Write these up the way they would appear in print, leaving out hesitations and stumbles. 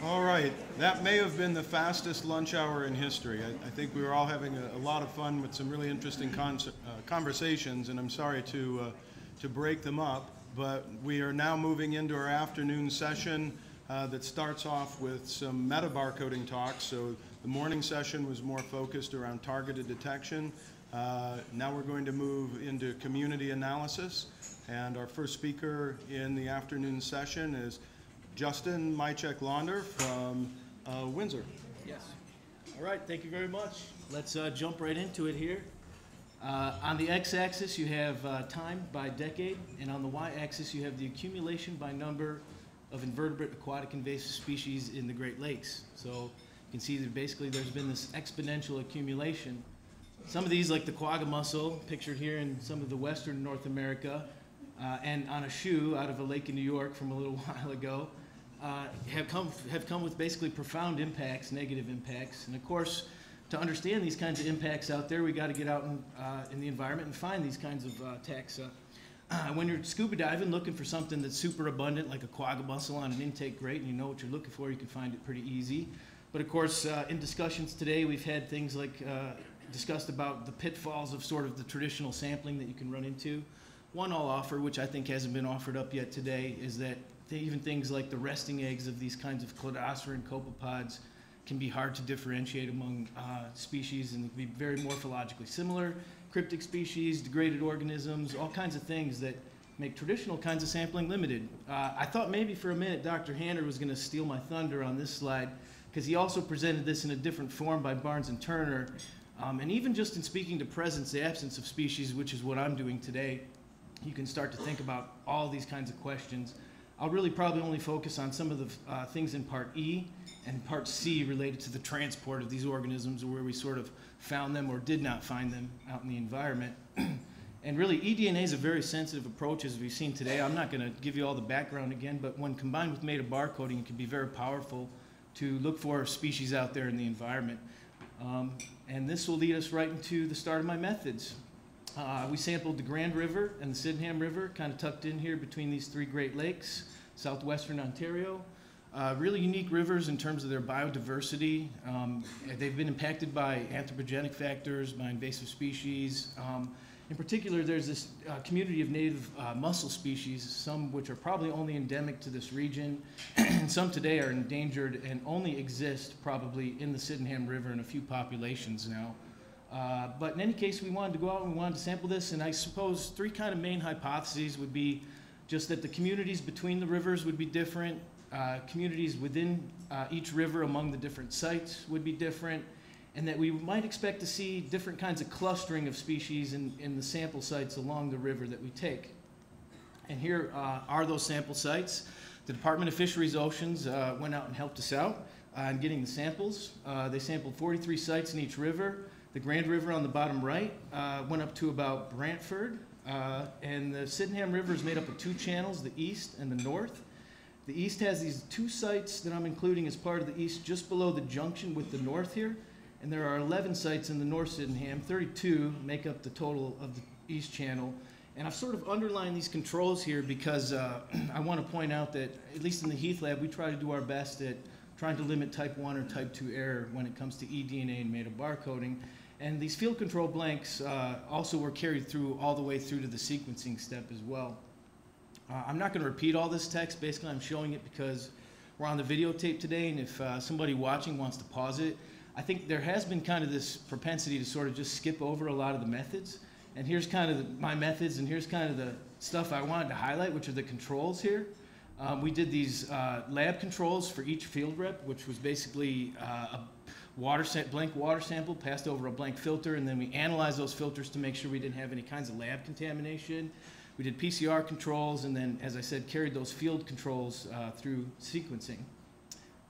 All right, that may have been the fastest lunch hour in history. I think we were all having a lot of fun with some really interesting conversations, and I'm sorry to break them up, but we are now moving into our afternoon session that starts off with some metabarcoding talks. So the morning session was more focused around targeted detection. Now we're going to move into community analysis, and our first speaker in the afternoon session is Justin Mychek-Lander from Windsor. Yes. All right, thank you very much. Let's jump right into it here. On the x-axis, you have time by decade, and on the y-axis, you have the accumulation by number of invertebrate aquatic invasive species in the Great Lakes. So you can see that basically there's been this exponential accumulation. Some of these, like the quagga mussel, pictured here in some of the western North America, and on a shoe out of a lake in New York from a little while ago, have come with basically profound impacts, negative impacts. And of course, to understand these kinds of impacts out there, we got to get out in the environment and find these kinds of taxa. When you're scuba diving, looking for something that's super abundant, like a quagga mussel on an intake grate, and you know what you're looking for, you can find it pretty easy. But of course, in discussions today, we've had things like discussed about the pitfalls of sort of the traditional sampling that you can run into. One I'll offer, which I think hasn't been offered up yet today, is that even things like the resting eggs of these kinds of cladocerine copepods can be hard to differentiate among species, and can be very morphologically similar. Cryptic species, degraded organisms, all kinds of things that make traditional kinds of sampling limited. I thought maybe for a minute Dr. Hanner was going to steal my thunder on this slide, because he also presented this in a different form by Barnes and Turner. And even just in speaking to presence, the absence of species, which is what I'm doing today, you can start to think about all these kinds of questions. I'll really probably only focus on some of the things in Part E and Part C related to the transport of these organisms, where we sort of found them or did not find them out in the environment. And really, eDNA is a very sensitive approach, as we've seen today. I'm not going to give you all the background again, but when combined with metabarcoding, it can be very powerful to look for species out there in the environment. And this will lead us right into the start of my methods. We sampled the Grand River and the Sydenham River, kind of tucked in here between these three Great Lakes, southwestern Ontario. Really unique rivers in terms of their biodiversity. They've been impacted by anthropogenic factors, by invasive species. In particular, there's this community of native mussel species, some which are probably only endemic to this region, and some today are endangered and only exist probably in the Sydenham River in a few populations now. But in any case, we wanted to go out and we wanted to sample this, and I suppose three kind of main hypotheses would be just that the communities between the rivers would be different, communities within each river among the different sites would be different, and that we might expect to see different kinds of clustering of species in the sample sites along the river that we take. And here are those sample sites. The Department of Fisheries Oceans went out and helped us out in getting the samples. They sampled 43 sites in each river. The Grand River on the bottom right went up to about Brantford, and the Sydenham River is made up of two channels, the east and the north. The east has these two sites that I'm including as part of the east just below the junction with the north here, and there are 11 sites in the North Sydenham. 32 make up the total of the east channel. And I've sort of underlined these controls here because I want to point out that, at least in the Heath Lab, we try to do our best at trying to limit type 1 or type 2 error when it comes to eDNA and metabarcoding. And these field control blanks also were carried through all the way through to the sequencing step as well. I'm not going to repeat all this text. Basically, I'm showing it because we're on the videotape today, and if somebody watching wants to pause it, I think there has been kind of this propensity to sort of just skip over a lot of the methods. And here's kind of my methods, and here's kind of the stuff I wanted to highlight, which are the controls here. We did these lab controls for each field rep, which was basically a blank water sample passed over a blank filter, and then we analyzed those filters to make sure we didn't have any kinds of lab contamination. We did PCR controls, and then, as I said, carried those field controls through sequencing.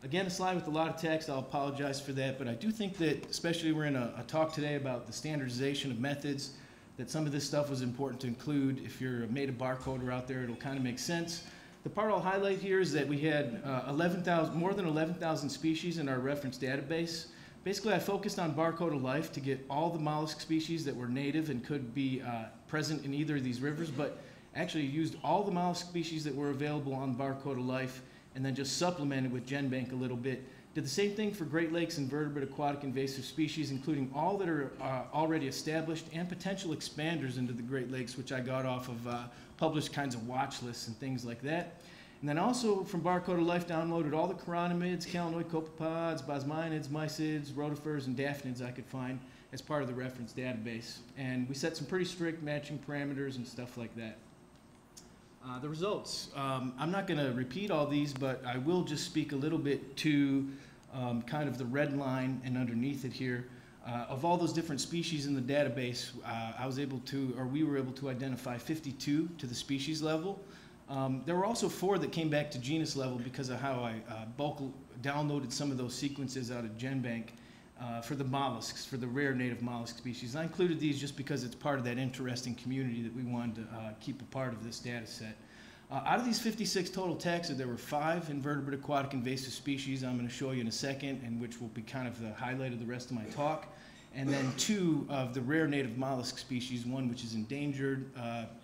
Again, a slide with a lot of text. I'll apologize for that, but I do think that, especially we're in a talk today about the standardization of methods, that some of this stuff was important to include. If you're a metabarcoder out there, it'll kind of make sense. The part I'll highlight here is that we had more than 11,000 species in our reference database. Basically, I focused on barcode of life to get all the mollusk species that were native and could be present in either of these rivers, but actually used all the mollusk species that were available on barcode of life and then just supplemented with GenBank a little bit. Did the same thing for Great Lakes invertebrate aquatic invasive species, including all that are already established and potential expanders into the Great Lakes, which I got off of published kinds of watch lists and things like that. And then also from Barcode of Life downloaded all the chironomids, calanoid copepods, bosminids, mysids, rotifers, and daphnids I could find as part of the reference database. And we set some pretty strict matching parameters and stuff like that. The results. I'm not going to repeat all these, but I will just speak a little bit to kind of the red line and underneath it here. Of all those different species in the database, we were able to identify 52 to the species level. There were also 4 that came back to genus level because of how I bulk downloaded some of those sequences out of GenBank for the mollusks, for the rare native mollusk species. I included these just because it's part of that interesting community that we wanted to keep a part of this data set. Out of these 56 total taxa, there were 5 invertebrate aquatic invasive species I'm going to show you in a second, and which will be kind of the highlight of the rest of my talk. And then 2 of the rare native mollusk species, one which is endangered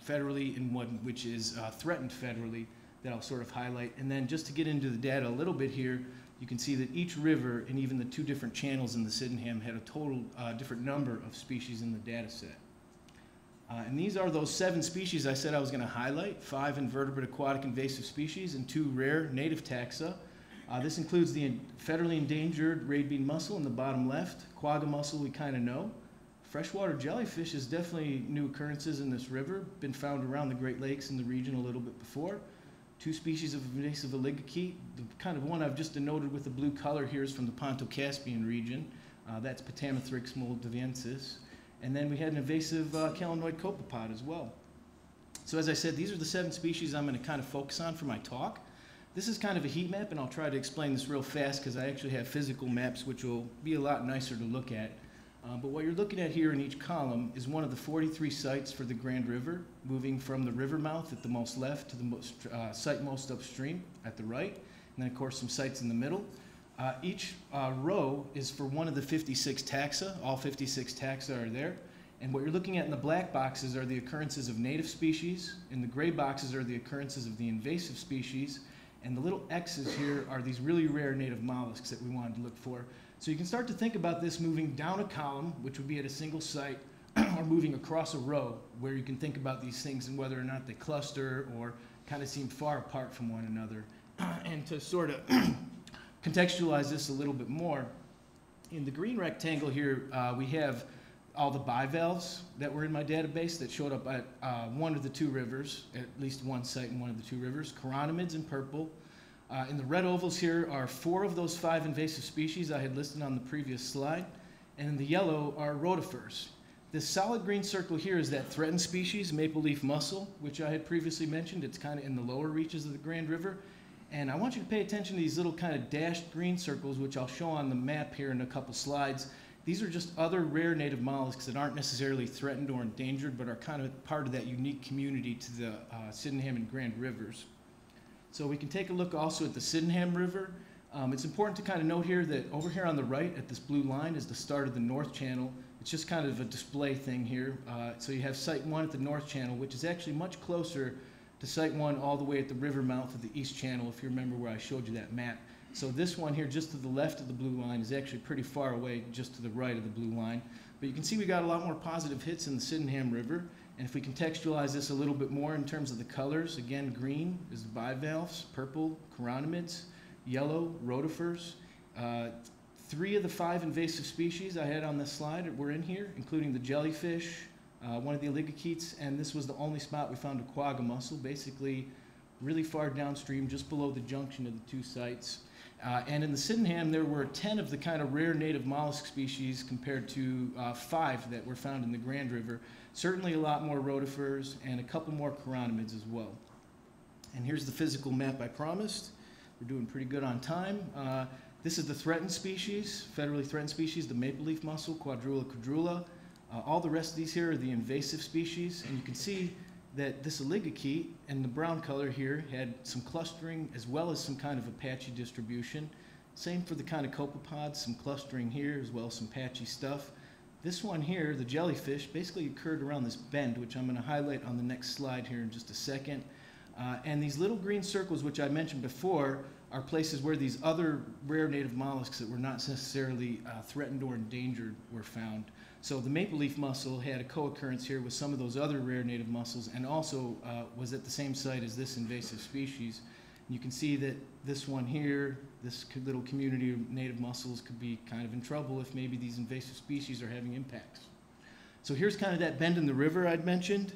federally and one which is threatened federally, that I'll sort of highlight. And then just to get into the data a little bit here, you can see that each river and even the 2 different channels in the Sydenham had a total different number of species in the data set. And these are those 7 species I said I was going to highlight, 5 invertebrate aquatic invasive species and 2 rare native taxa. This includes the federally endangered red bean mussel in the bottom left, quagga mussel we kind of know. Freshwater jellyfish is definitely new occurrences in this river, been found around the Great Lakes in the region a little bit before. 2 species of invasive oligochaete. The kind of one I've just denoted with the blue color here is from the Ponto-Caspian region. That's Petamathrix moldaviensis. And then we had an invasive calanoid copepod as well. So as I said, these are the 7 species I'm going to kind of focus on for my talk. This is kind of a heat map, and I'll try to explain this real fast because I actually have physical maps which will be a lot nicer to look at. But what you're looking at here in each column is one of the 43 sites for the Grand River, moving from the river mouth at the most left to the site most upstream at the right, and then of course some sites in the middle. Each row is for one of the 56 taxa. All 56 taxa are there. And what you're looking at in the black boxes are the occurrences of native species. In the gray boxes are the occurrences of the invasive species. And the little X's here are these really rare native mollusks that we wanted to look for. So you can start to think about this moving down a column, which would be at a single site, or moving across a row, where you can think about these things and whether or not they cluster or kind of seem far apart from one another. And to sort of contextualize this a little bit more, in the green rectangle here, we have all the bivalves that were in my database that showed up at one of the 2 rivers, at least one site in one of the 2 rivers, chironomids in purple. In the red ovals here are 4 of those 5 invasive species I had listed on the previous slide, and in the yellow are rotifers. This solid green circle here is that threatened species, maple leaf mussel, which I had previously mentioned. It's kind of in the lower reaches of the Grand River. And I want you to pay attention to these little kind of dashed green circles, which I'll show on the map here in a couple slides. These are just other rare native mollusks that aren't necessarily threatened or endangered, but are kind of part of that unique community to the Sydenham and Grand Rivers. So we can take a look also at the Sydenham River. It's important to kind of note here that over here on the right at this blue line is the start of the North Channel. It's just kind of a display thing here. So you have Site 1 at the North Channel, which is actually much closer to Site 1 all the way at the river mouth of the East Channel, if you remember where I showed you that map. So this one here, just to the left of the blue line, is actually pretty far away, just to the right of the blue line. But you can see we got a lot more positive hits in the Sydenham River. And if we contextualize this a little bit more in terms of the colors, again, green is the bivalves, purple, chironomids, yellow, rotifers. 3 of the 5 invasive species I had on this slide were in here, including the jellyfish, one of the oligochaetes, and this was the only spot we found a quagga mussel, basically really far downstream, just below the junction of the 2 sites. And in the Sydenham, there were 10 of the kind of rare native mollusk species compared to 5 that were found in the Grand River. Certainly a lot more rotifers and a couple more chironomids as well. And here's the physical map I promised. We're doing pretty good on time. This is the threatened species, federally threatened species, the maple leaf mussel, Quadrula quadrula. All the rest of these here are the invasive species, and you can see that this oligochaete in the brown color here had some clustering as well as some kind of a patchy distribution. Same for the kind of copepods, some clustering here as well as some patchy stuff. This one here, the jellyfish, basically occurred around this bend, which I'm going to highlight on the next slide here in just a second. And these little green circles, which I mentioned before, are places where these other rare native mollusks that were not necessarily threatened or endangered were found. So the maple leaf mussel had a co-occurrence here with some of those other rare native mussels, and also was at the same site as this invasive species. And you can see that this one here, this little community of native mussels, could be kind of in trouble if maybe these invasive species are having impacts. So here's kind of that bend in the river I'd mentioned.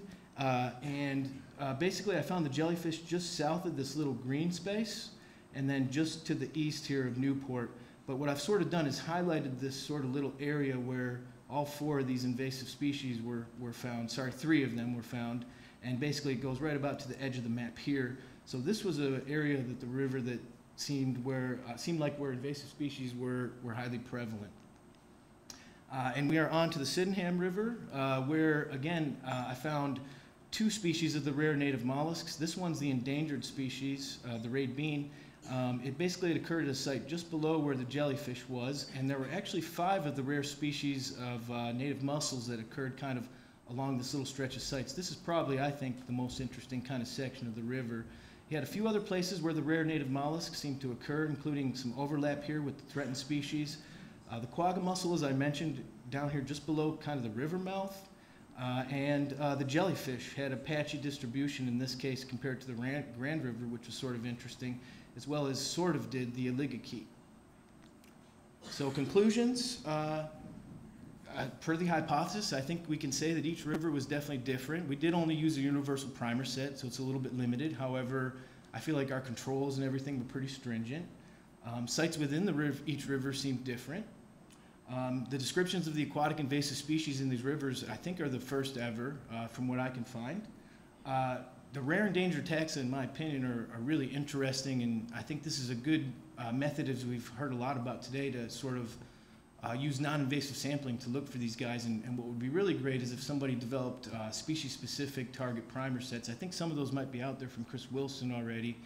Basically I found the jellyfish just south of this little green space, and then just to the east here of Newport. But what I've sort of done is highlighted this sort of little area where all 4 of these invasive species were found. Sorry, 3 of them were found. And basically it goes right about to the edge of the map here. So this was an area that the river that seemed like where invasive species were highly prevalent. And we are on to the Sydenham River, where again, I found 2 species of the rare native mollusks. This one's the endangered species, the rayed bean. It basically had occurred at a site just below where the jellyfish was, and there were actually 5 of the rare species of native mussels that occurred kind of along this little stretch of sites. This is probably, I think, the most interesting kind of section of the river. You had a few other places where the rare native mollusks seemed to occur, including some overlap here with the threatened species. The quagga mussel, as I mentioned, down here just below kind of the river mouth. And the jellyfish had a patchy distribution in this case compared to the Grand River, which was sort of interesting, as well as sort of did the oligochaete. So conclusions, per the hypothesis, I think we can say that each river was definitely different. We did only use a universal primer set, so it's a little bit limited. However, I feel like our controls and everything were pretty stringent. Sites within each river seemed different. The descriptions of the aquatic invasive species in these rivers, I think, are the first ever, from what I can find. The rare endangered taxa, in my opinion, are really interesting, and I think this is a good method, as we've heard a lot about today, to sort of use non-invasive sampling to look for these guys. And what would be really great is if somebody developed species-specific target primer sets. I think some of those might be out there from Chris Wilson already.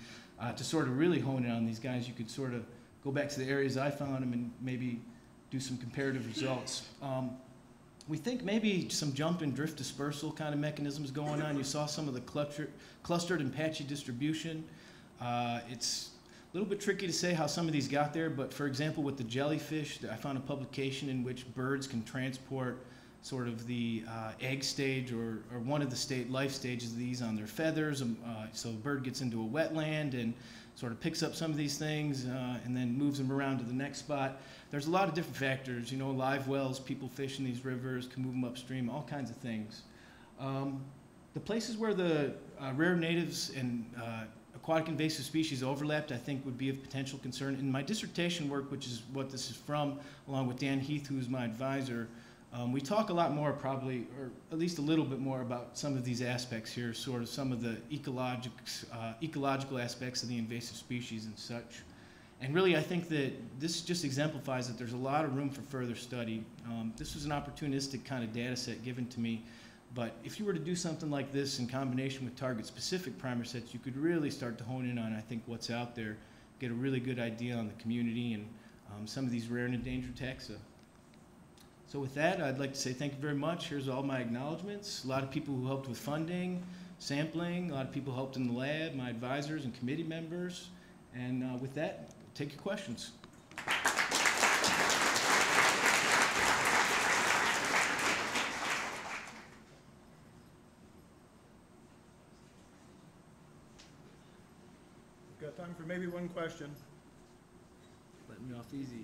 To sort of really hone in on these guys, you could sort of go back to the areas I found them and maybe do some comparative results. We think maybe some jump and drift dispersal kind of mechanisms going on. You saw some of the clustered and patchy distribution. It's a little bit tricky to say how some of these got there, but for example, with the jellyfish, I found a publication in which birds can transport sort of the egg stage or one of the life stages of these on their feathers. So the bird gets into a wetland and sort of picks up some of these things and then moves them around to the next spot. There's a lot of different factors, you know, live wells, people fish in these rivers, can move them upstream, all kinds of things. The places where the rare natives and aquatic invasive species overlapped, I think, would be of potential concern. In my dissertation work, which is what this is from, along with Dan Heath, who's my advisor, we talk a lot more probably, or at least a little bit more about some of these aspects here, sort of some of the ecological aspects of the invasive species and such. And really, I think that this just exemplifies that there's a lot of room for further study. This was an opportunistic kind of data set given to me, but if you were to do something like this in combination with target-specific primer sets, you could really start to hone in on, I think, what's out there, get a really good idea on the community and some of these rare and endangered taxa. So with that, I'd like to say thank you very much. Here's all my acknowledgments. A lot of people who helped with funding, sampling, a lot of people helped in the lab, my advisors and committee members. And with that, take your questions. We've got time for maybe one question. Let me off easy.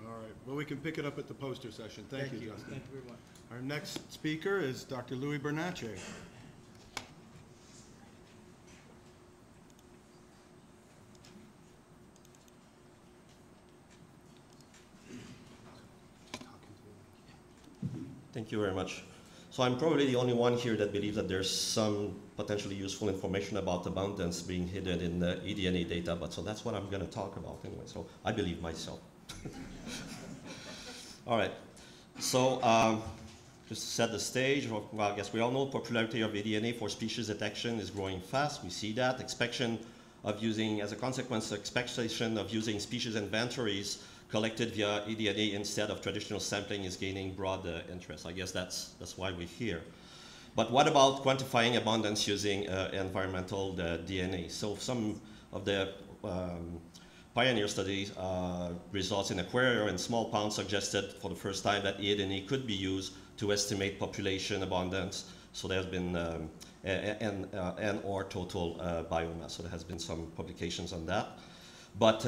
All right. Well, we can pick it up at the poster session. Thank you, Justin. Thank you very much. Our next speaker is Dr. Louis Bernatchez. Thank you very much. So I'm probably the only one here that believes that there's some potentially useful information about abundance being hidden in the eDNA data, but so that's what I'm going to talk about anyway, so I believe myself. All right, so just to set the stage, well, I guess we all know popularity of eDNA for species detection is growing fast. We see that. As a consequence, expectation of using species inventories collected via eDNA instead of traditional sampling is gaining broad interest. I guess that's why we're here. But what about quantifying abundance using environmental DNA? So some of the pioneer studies results in aquaria and small ponds suggested for the first time that eDNA could be used to estimate population abundance. So there has been and or total biomass. So there has been some publications on that. But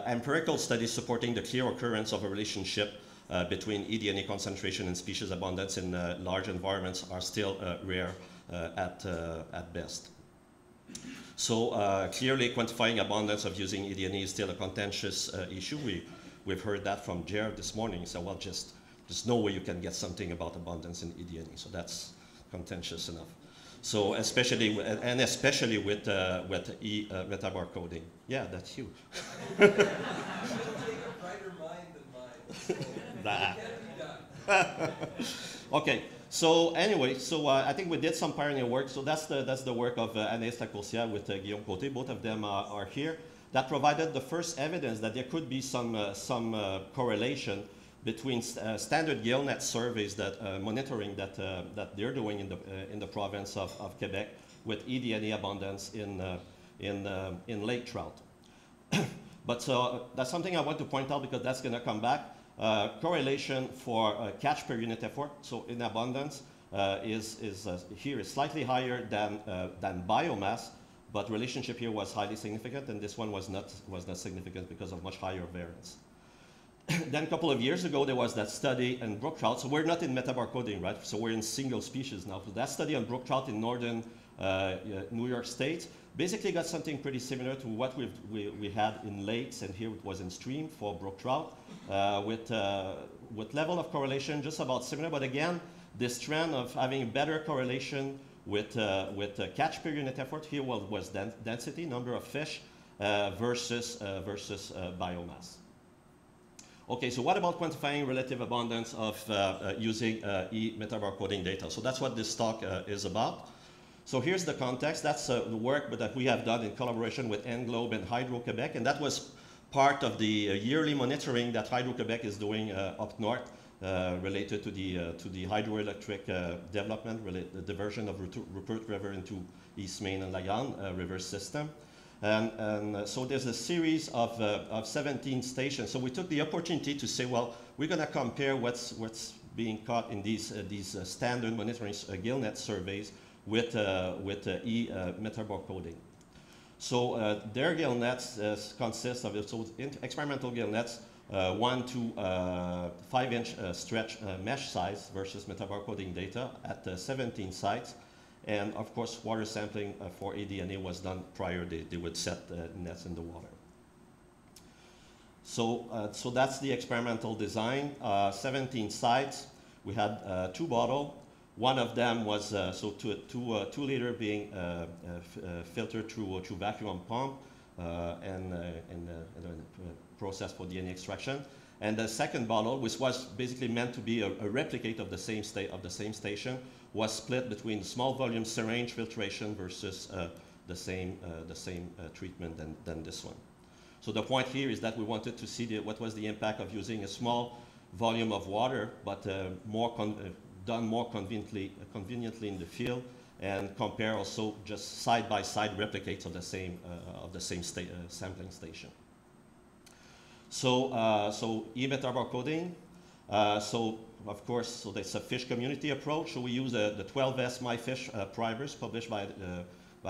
empirical studies supporting the clear occurrence of a relationship between eDNA concentration and species abundance in large environments are still rare at best. So clearly quantifying abundance of using eDNA is still a contentious issue. We've heard that from Jared this morning. So well, just there's no way you can get something about abundance in eDNA. So that's contentious enough. So especially with metabarcoding. Yeah, that's you. Okay, so anyway, so I think we did some pioneer work. So that's the work of Anaïs Lacourcière with Guillaume Côté. Both of them are here. That provided the first evidence that there could be some correlation between standard GillNet surveys that monitoring that they're doing in the province of Quebec with eDNA abundance in lake trout. But that's something I want to point out because that's going to come back. Correlation for catch per unit effort, so in abundance, here is slightly higher than biomass, but relationship here was highly significant, and this one was not significant because of much higher variance. Then a couple of years ago, there was that study in brook trout. So we're not in metabarcoding, right? So we're in single species now. So that study on brook trout in northern New York State basically got something pretty similar to what we had in lakes, and here it was in stream for brook trout, with level of correlation just about similar. But again, this trend of having better correlation with catch per unit effort here was density, number of fish, versus biomass. Okay, so what about quantifying relative abundance of using metabarcoding data? So that's what this talk is about. So here's the context. That's the work that we have done in collaboration with Englobe and Hydro-Quebec, and that was part of the yearly monitoring that Hydro-Quebec is doing up north related to the hydroelectric development, the diversion of Rupert River into East Main and Lagan river system. And so there's a series of 17 stations. So we took the opportunity to say, well, we're going to compare what's being caught in these standard monitoring GillNet surveys with metabarcoding. So their GillNets consist of experimental GillNets, 1 to 5-inch stretch mesh size versus metabarcoding data at 17 sites. And of course, water sampling for eDNA was done prior. They would set nets in the water. So that's the experimental design. 17 sites. We had 2 bottles. One of them was 2 liter being filtered through vacuum pump and processed for DNA extraction. And the second bottle, which was basically meant to be a replicate of the same station, was split between small volume syringe filtration versus the same treatment than this one. So the point here is that we wanted to see what was the impact of using a small volume of water, but done more conveniently in the field, and compare also just side-by-side replicates of the same sampling station. So metabarcoding. So of course, so that's a fish community approach. So we use the 12S MyFish primers published by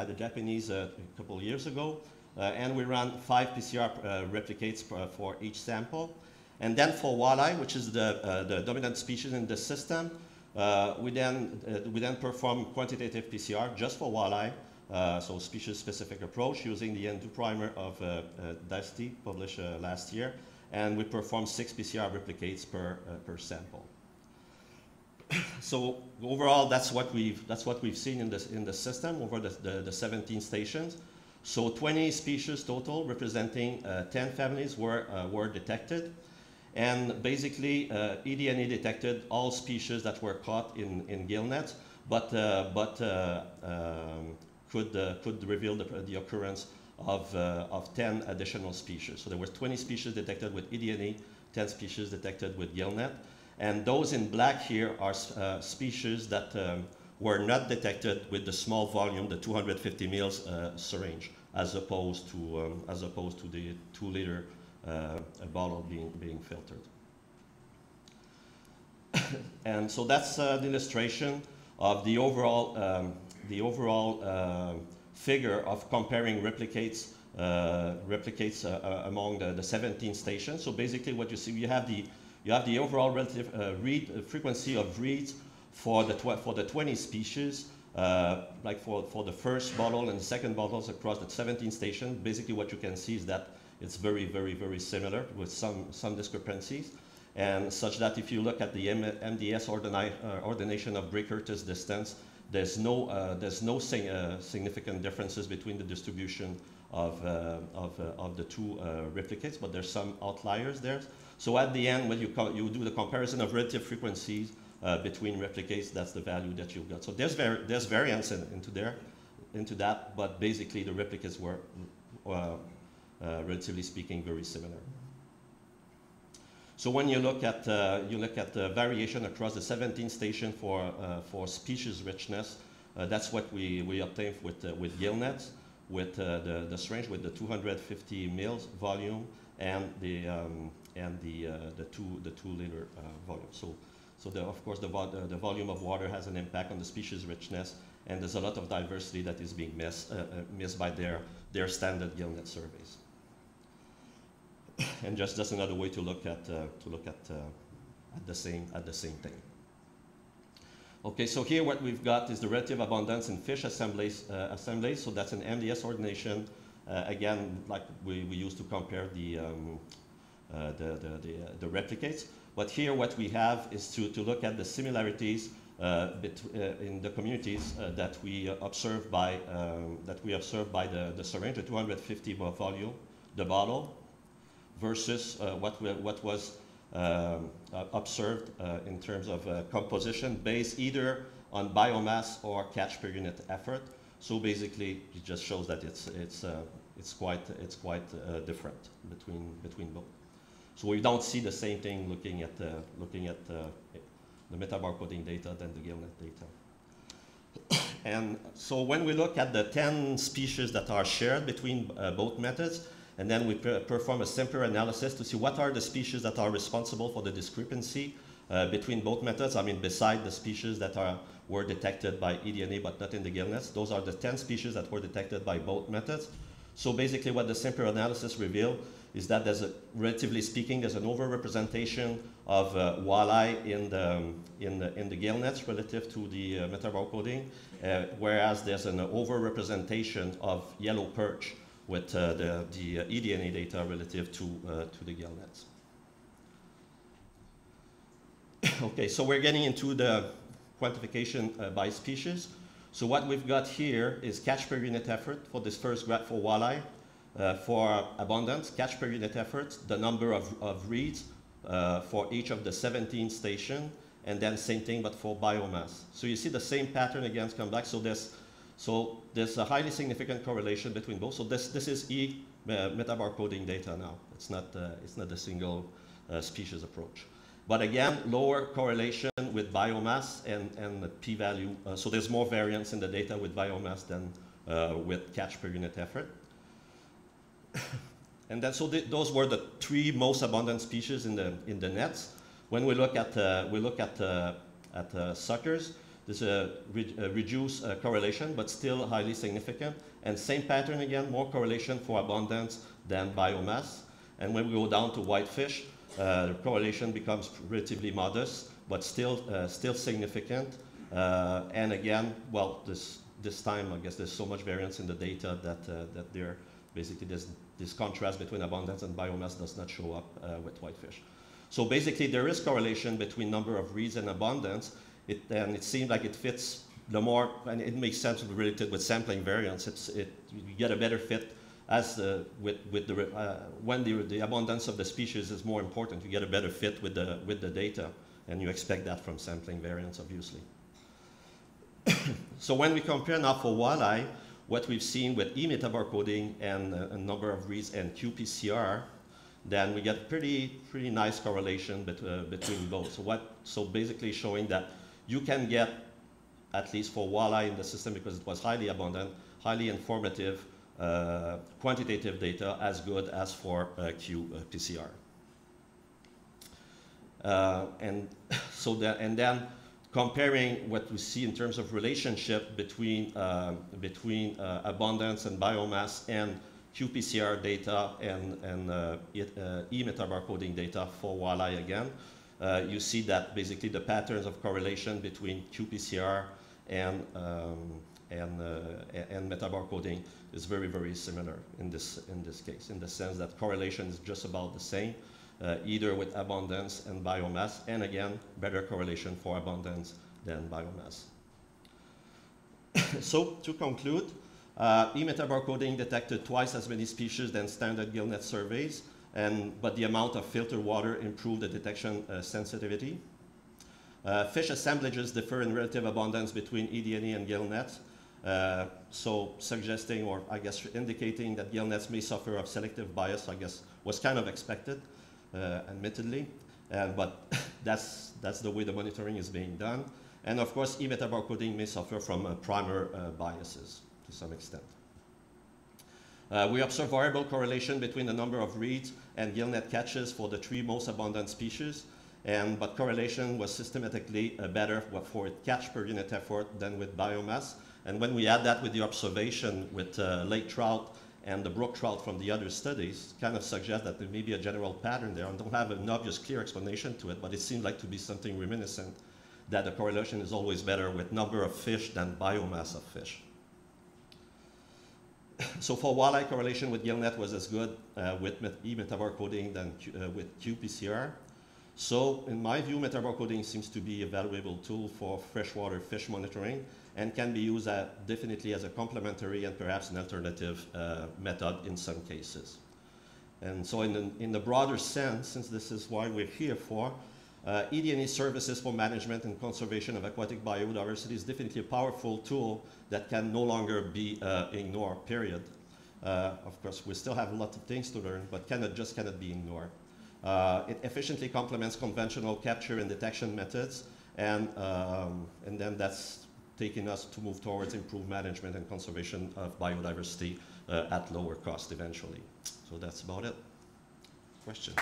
the Japanese a couple of years ago, and we ran 5 PCR replicates for each sample. And then for walleye, which is the dominant species in the system, we then perform quantitative PCR just for walleye, so species-specific approach using the N2 primer of Dusty published last year, and we perform 6 PCR replicates per sample. So overall, that's what we've seen in the system over the 17 stations. So 20 species total, representing 10 families were detected. And basically, eDNA detected all species that were caught in GillNet, but could reveal the occurrence of 10 additional species. So there were 20 species detected with eDNA, 10 species detected with GillNet. And those in black here are species that were not detected with the small volume, the 250 mils syringe, as opposed to the 2-liter bottle being filtered. And so that's an illustration of the overall figure of comparing replicates among the 17 stations. So basically, what you see, you have the overall relative read frequency of reads for the 20 species, like for the first bottle and the second bottles across the 17 stations. Basically, what you can see is that it's very, very, very similar with some discrepancies. And such that if you look at the MDS ordination of Bray-Curtis distance, there's no significant differences between the distribution of the two replicates, but there's some outliers there. So at the end, when you do the comparison of relative frequencies between replicates, that's the value that you've got. So there's variance into that, but basically the replicates were relatively speaking very similar. So when you look at the variation across the 17 stations for species richness, that's what we obtained with gillnets, with the syringe with the 250 mils volume and the 2-liter volume. So of course the volume of water has an impact on the species richness, and there's a lot of diversity that is being missed by their standard gillnet surveys. And just another way to look at the same thing. Okay, so here what we've got is the relative abundance in fish assemblies. So that's an MDS ordination. Again, like we used to compare the replicates. But here what we have is to look at the similarities in the communities that we observed by the syringe, the 250 volume, the bottle, versus what was observed in terms of composition based either on biomass or catch per unit effort. So basically, it just shows that it's quite different between both. So we don't see the same thing looking at the Metabarcoding data than the gillnet data. And so when we look at the 10 species that are shared between both methods, and then we perform a simpler analysis to see what are the species that are responsible for the discrepancy between both methods. I mean, beside the species that were detected by eDNA but not in the gillnets, those are the 10 species that were detected by both methods. So basically what the simpler analysis revealed is that relatively speaking, there's an overrepresentation of walleye in the gillnets relative to the Metabarcoding, whereas there's an overrepresentation of yellow perch with the eDNA data relative to the gillnets. Okay, so we're getting into the quantification by species. So what we've got here is catch per unit effort for this first graph for walleye. For abundance, catch per unit effort, the number of reads for each of the 17 stations, and then same thing but for biomass. So you see the same pattern again come back. So there's a highly significant correlation between both. So this is Metabarcoding data now. It's not a single species approach. But again, lower correlation with biomass and the p-value. So there's more variance in the data with biomass than with catch per unit effort. And then, so those were the 3 most abundant species in the nets. When we look at suckers, there's a reduced correlation, but still highly significant. And same pattern again, more correlation for abundance than biomass. And when we go down to whitefish, the correlation becomes relatively modest, but still significant. And again, well, this time I guess there's so much variance in the data that there basically this contrast between abundance and biomass does not show up with whitefish. So basically there is correlation between number of reads and abundance, and it seems like it fits the more, and it makes sense related with sampling variance. You get a better fit as when the abundance of the species is more important. You get a better fit with the data, and you expect that from sampling variance, obviously. So when we compare now for walleye, what we've seen with e-metabarcoding and a number of reads and qPCR, then we get pretty nice correlation between both. So basically showing that you can get at least for walleye in the system, because it was highly abundant, highly informative, quantitative data as good as for qPCR. And so and then comparing what we see in terms of relationship between abundance and biomass and qPCR data and e-metabarcoding data for walleye again, you see that basically the patterns of correlation between qPCR and metabarcoding is very, very similar in this case, in the sense that correlation is just about the same, either with abundance and biomass, and again, better correlation for abundance than biomass. So to conclude, e-metabarcoding detected twice as many species than standard gillnet surveys, but the amount of filtered water improved the detection sensitivity. Fish assemblages differ in relative abundance between eDNA and gillnets, so suggesting, or I guess indicating, that gillnets may suffer of selective bias, I guess was kind of expected, admittedly, but that's the way the monitoring is being done. And of course, e-metabarcoding may suffer from primer biases to some extent. We observe variable correlation between the number of reeds and gillnet catches for the 3 most abundant species, but correlation was systematically better for catch per unit effort than with biomass. And when we add that with the observation with lake trout and the brook trout from the other studies, kind of suggests that there may be a general pattern there. I don't have an obvious clear explanation to it, but it seems like to be something reminiscent, that the correlation is always better with number of fish than biomass of fish. So for walleye, correlation with gillnet was as good with e-metabarcoding than with qPCR. So in my view, metabarcoding seems to be a valuable tool for freshwater fish monitoring and can be used definitely as a complementary and perhaps an alternative method in some cases. And so in the broader sense, since this is why we're here for, eDNA services for management and conservation of aquatic biodiversity is definitely a powerful tool that can no longer be ignored, period. Of course, we still have a lot of things to learn, but cannot be ignored. It efficiently complements conventional capture and detection methods, and then that's taking us to move towards improved management and conservation of biodiversity at lower cost eventually. So that's about it. Questions?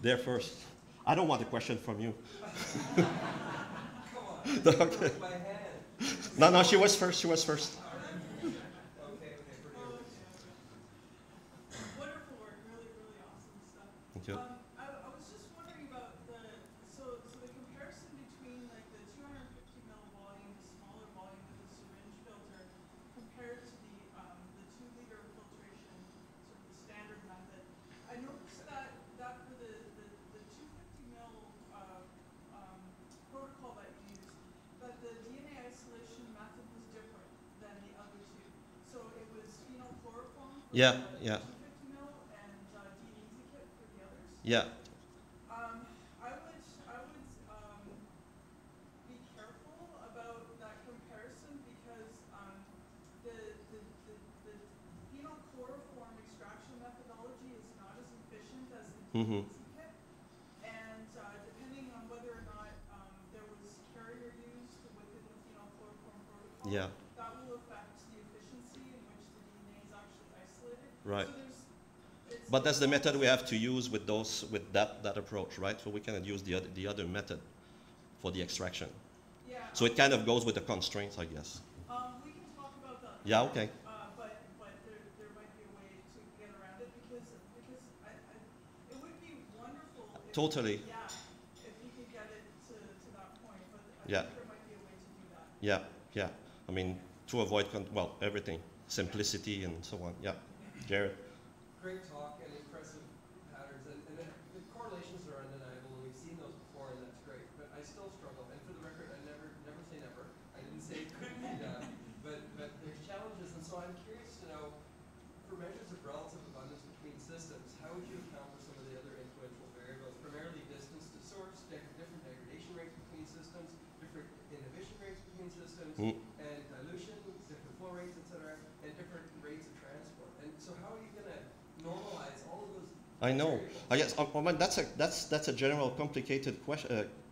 There first. I don't want a question from you. Come on. Okay. My hand. No, she was first. Okay, Wonderful work, really, really awesome stuff. Thank you. I was just wondering about the comparison between like the 250 ml volume, the smaller volume with the syringe filter, compared to the 2 liter filtration, sort of the standard method. I noticed that for the 250 ml protocol that you used, that the DNA isolation method was different than the other two. So it was phenylchloroform for Yeah, the yeah. 250 ml and DNase kit for the others. Yeah. I would be careful about that comparison because the phenylchloroform extraction methodology is not as efficient as the DNase kit, and depending on whether or not there was carrier used within the phenylchloroform protocol, Yeah. that will affect the efficiency in which the DNA is actually isolated. Right. So But that's the method we have to use with that approach, right? So we cannot use the other method for the extraction. yeah. So it kind of goes with the constraints, I guess. We can talk about that. Yeah, okay. But there might be a way to get around it because it would be wonderful. If, Totally. Yeah, if you could get it to that point, but Yeah. think there might be a way to do that. Yeah, yeah. I mean, to avoid, everything. Simplicity and so on. Yeah. Jared? Great talk and impressive patterns, and the correlations are undeniable, and we've seen those before, and that's great. But I still struggle, and for the record, I never say never. I didn't say it couldn't be done, but there's challenges, and so I'm curious to know, for measures of relative abundance between systems, how would you account for some of the other influential variables, primarily distance to source, different degradation rates between systems, different inhibition rates between systems, and dilution, different flow rates, et cetera, and different rates of transport. And so how are you going to normalize all I know. I guess that's a general complicated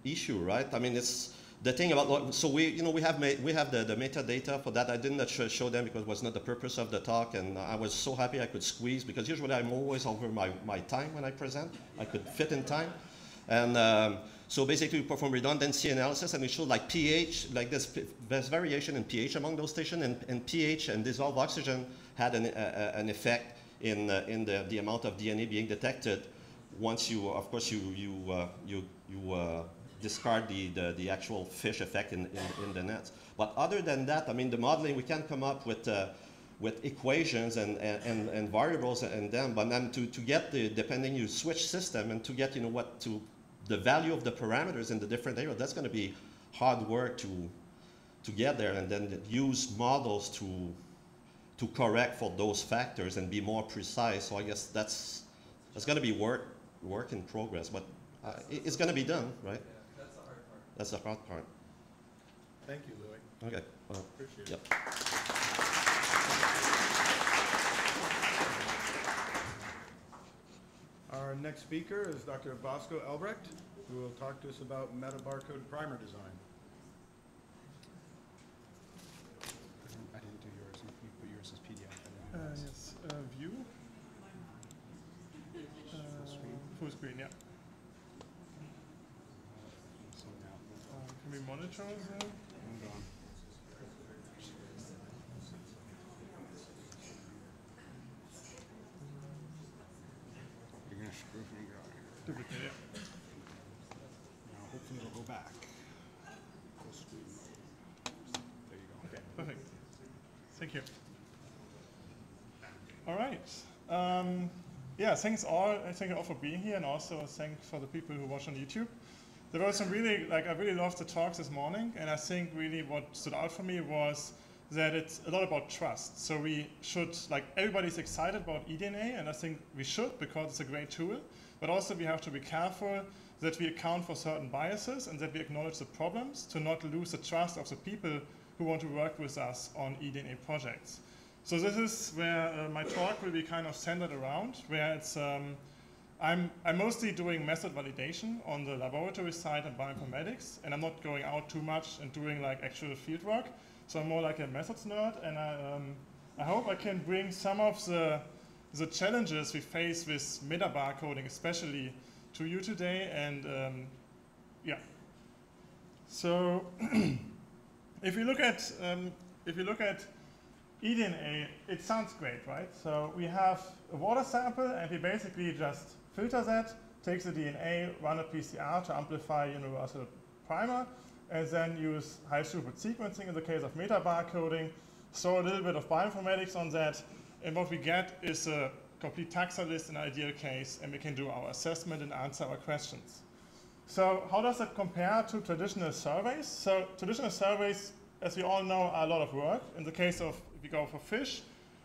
issue, right? I mean, it's the thing about, so we have the metadata for that. I did not show them because it was not the purpose of the talk, and I was so happy I could squeeze, because usually I'm always over my time when I present. I could fit in time. And so basically we perform redundancy analysis, and we showed like pH, like there's variation in pH among those stations, and pH and dissolved oxygen had an effect in the amount of DNA being detected once you, of course, you discard the actual fish effect in the nets. But other than that, I mean, the modeling, we can come up with equations and variables and them, but then to get depending, you switch system and to get, the value of the parameters in the different areas, that's going to be hard work to get there, and then use models to correct for those factors and be more precise. So I guess that's going to be work in progress, but it's going to be done, right? Yeah, that's the hard part. That's the hard part. Thank you, Louis. Okay. Well, Appreciate yep. it. Our next speaker is Dr. Vasco Elbrecht, who will talk to us about Metabarcode primer design. I didn't do yours. You put yours as PDF. Yes, view. Full screen, yeah. So now, Can we monitor the? hold on. You're gonna screw finger out here. Duplicate, yeah. Now, hopefully it'll go back. Full screen. There you go. Okay, perfect. Thank you. All right. Yeah, thank you all for being here, and also thanks for the people who watch on YouTube. There were some really, I really loved the talks this morning, and I think really what stood out for me was that it's a lot about trust. So we should, everybody's excited about eDNA, and I think we should, because it's a great tool, but also we have to be careful that we account for certain biases and that we acknowledge the problems to not lose the trust of the people who want to work with us on eDNA projects. So this is where my talk will be kind of centered around, where it's, I'm mostly doing method validation on the laboratory side and bioinformatics, and I'm not going out too much and doing actual field work. So I'm more like a methods nerd, and I hope I can bring some of the challenges we face with metabarcoding, especially, to you today. And yeah. So if you look at eDNA, it sounds great, right? So we have a water sample, and we basically just filter that, take the DNA, run a PCR to amplify universal primer, and then use high throughput sequencing in the case of metabarcoding, throw a little bit of bioinformatics on that, and what we get is a complete taxa list in an ideal case, and we can do our assessment and answer our questions. So how does that compare to traditional surveys? So traditional surveys, as we all know, are a lot of work. In the case of, if you go for fish,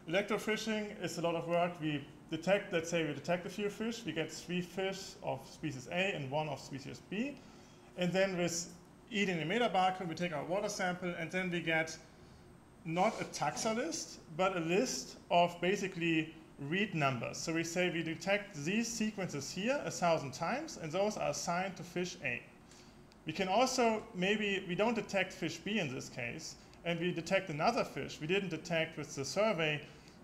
electrofishing is a lot of work. We detect, let's say we detect a few fish, we get 3 fish of species A and 1 of species B. And then with eDNA metabarcode, we take our water sample, and then we get not a taxa list, but a list of basically read numbers. So we say we detect these sequences here 1,000 times, and those are assigned to fish A. We can also, maybe we don't detect fish B in this case, and we detect another fish we didn't detect with the survey,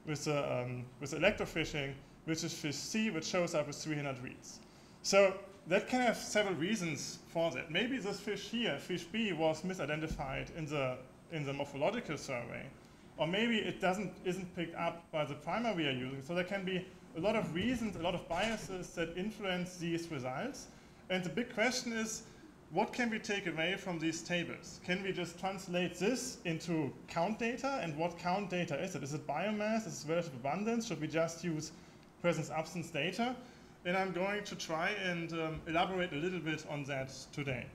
with electrofishing, which is fish C, which shows up with 300 reads. So that can have several reasons for that. Maybe this fish here, fish B, was misidentified in the morphological survey, or maybe it isn't picked up by the primer we are using. So there can be a lot of reasons, a lot of biases that influence these results. And the big question is, what can we take away from these tables? Can we just translate this into count data? And what count data is it? Is it biomass? Is it relative abundance? Should we just use presence-absence data? And I'm going to try and elaborate a little bit on that today.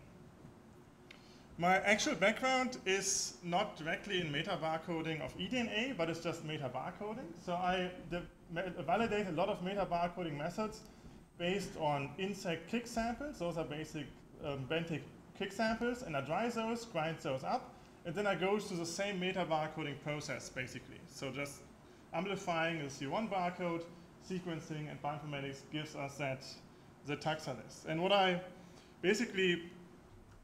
My actual background is not directly in metabarcoding of eDNA, but it's just metabarcoding. So I validate a lot of metabarcoding methods based on insect kick samples. Those are basic benthic kick samples, and I dry those, grind those up, and then I go through the same metabarcoding process, basically. So just amplifying the C1 barcode, sequencing and bioinformatics gives us that the taxa list. And what I basically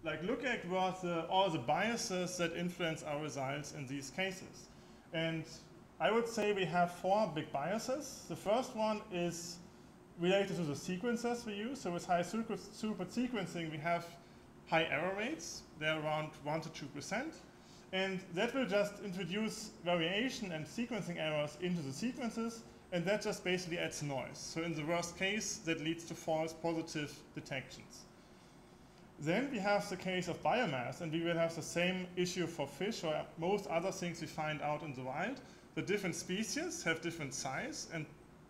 look at was all the biases that influence our results in these cases. And I would say we have 4 big biases. The first one is related to the sequences we use. So with high throughput sequencing, we have high error rates. They're around 1 to 2%. And that will just introduce variation and sequencing errors into the sequences, and that just basically adds noise. So in the worst case, that leads to false positive detections. Then we have the case of biomass, and we will have the same issue for fish or most other things we find out in the wild. The different species have different size, and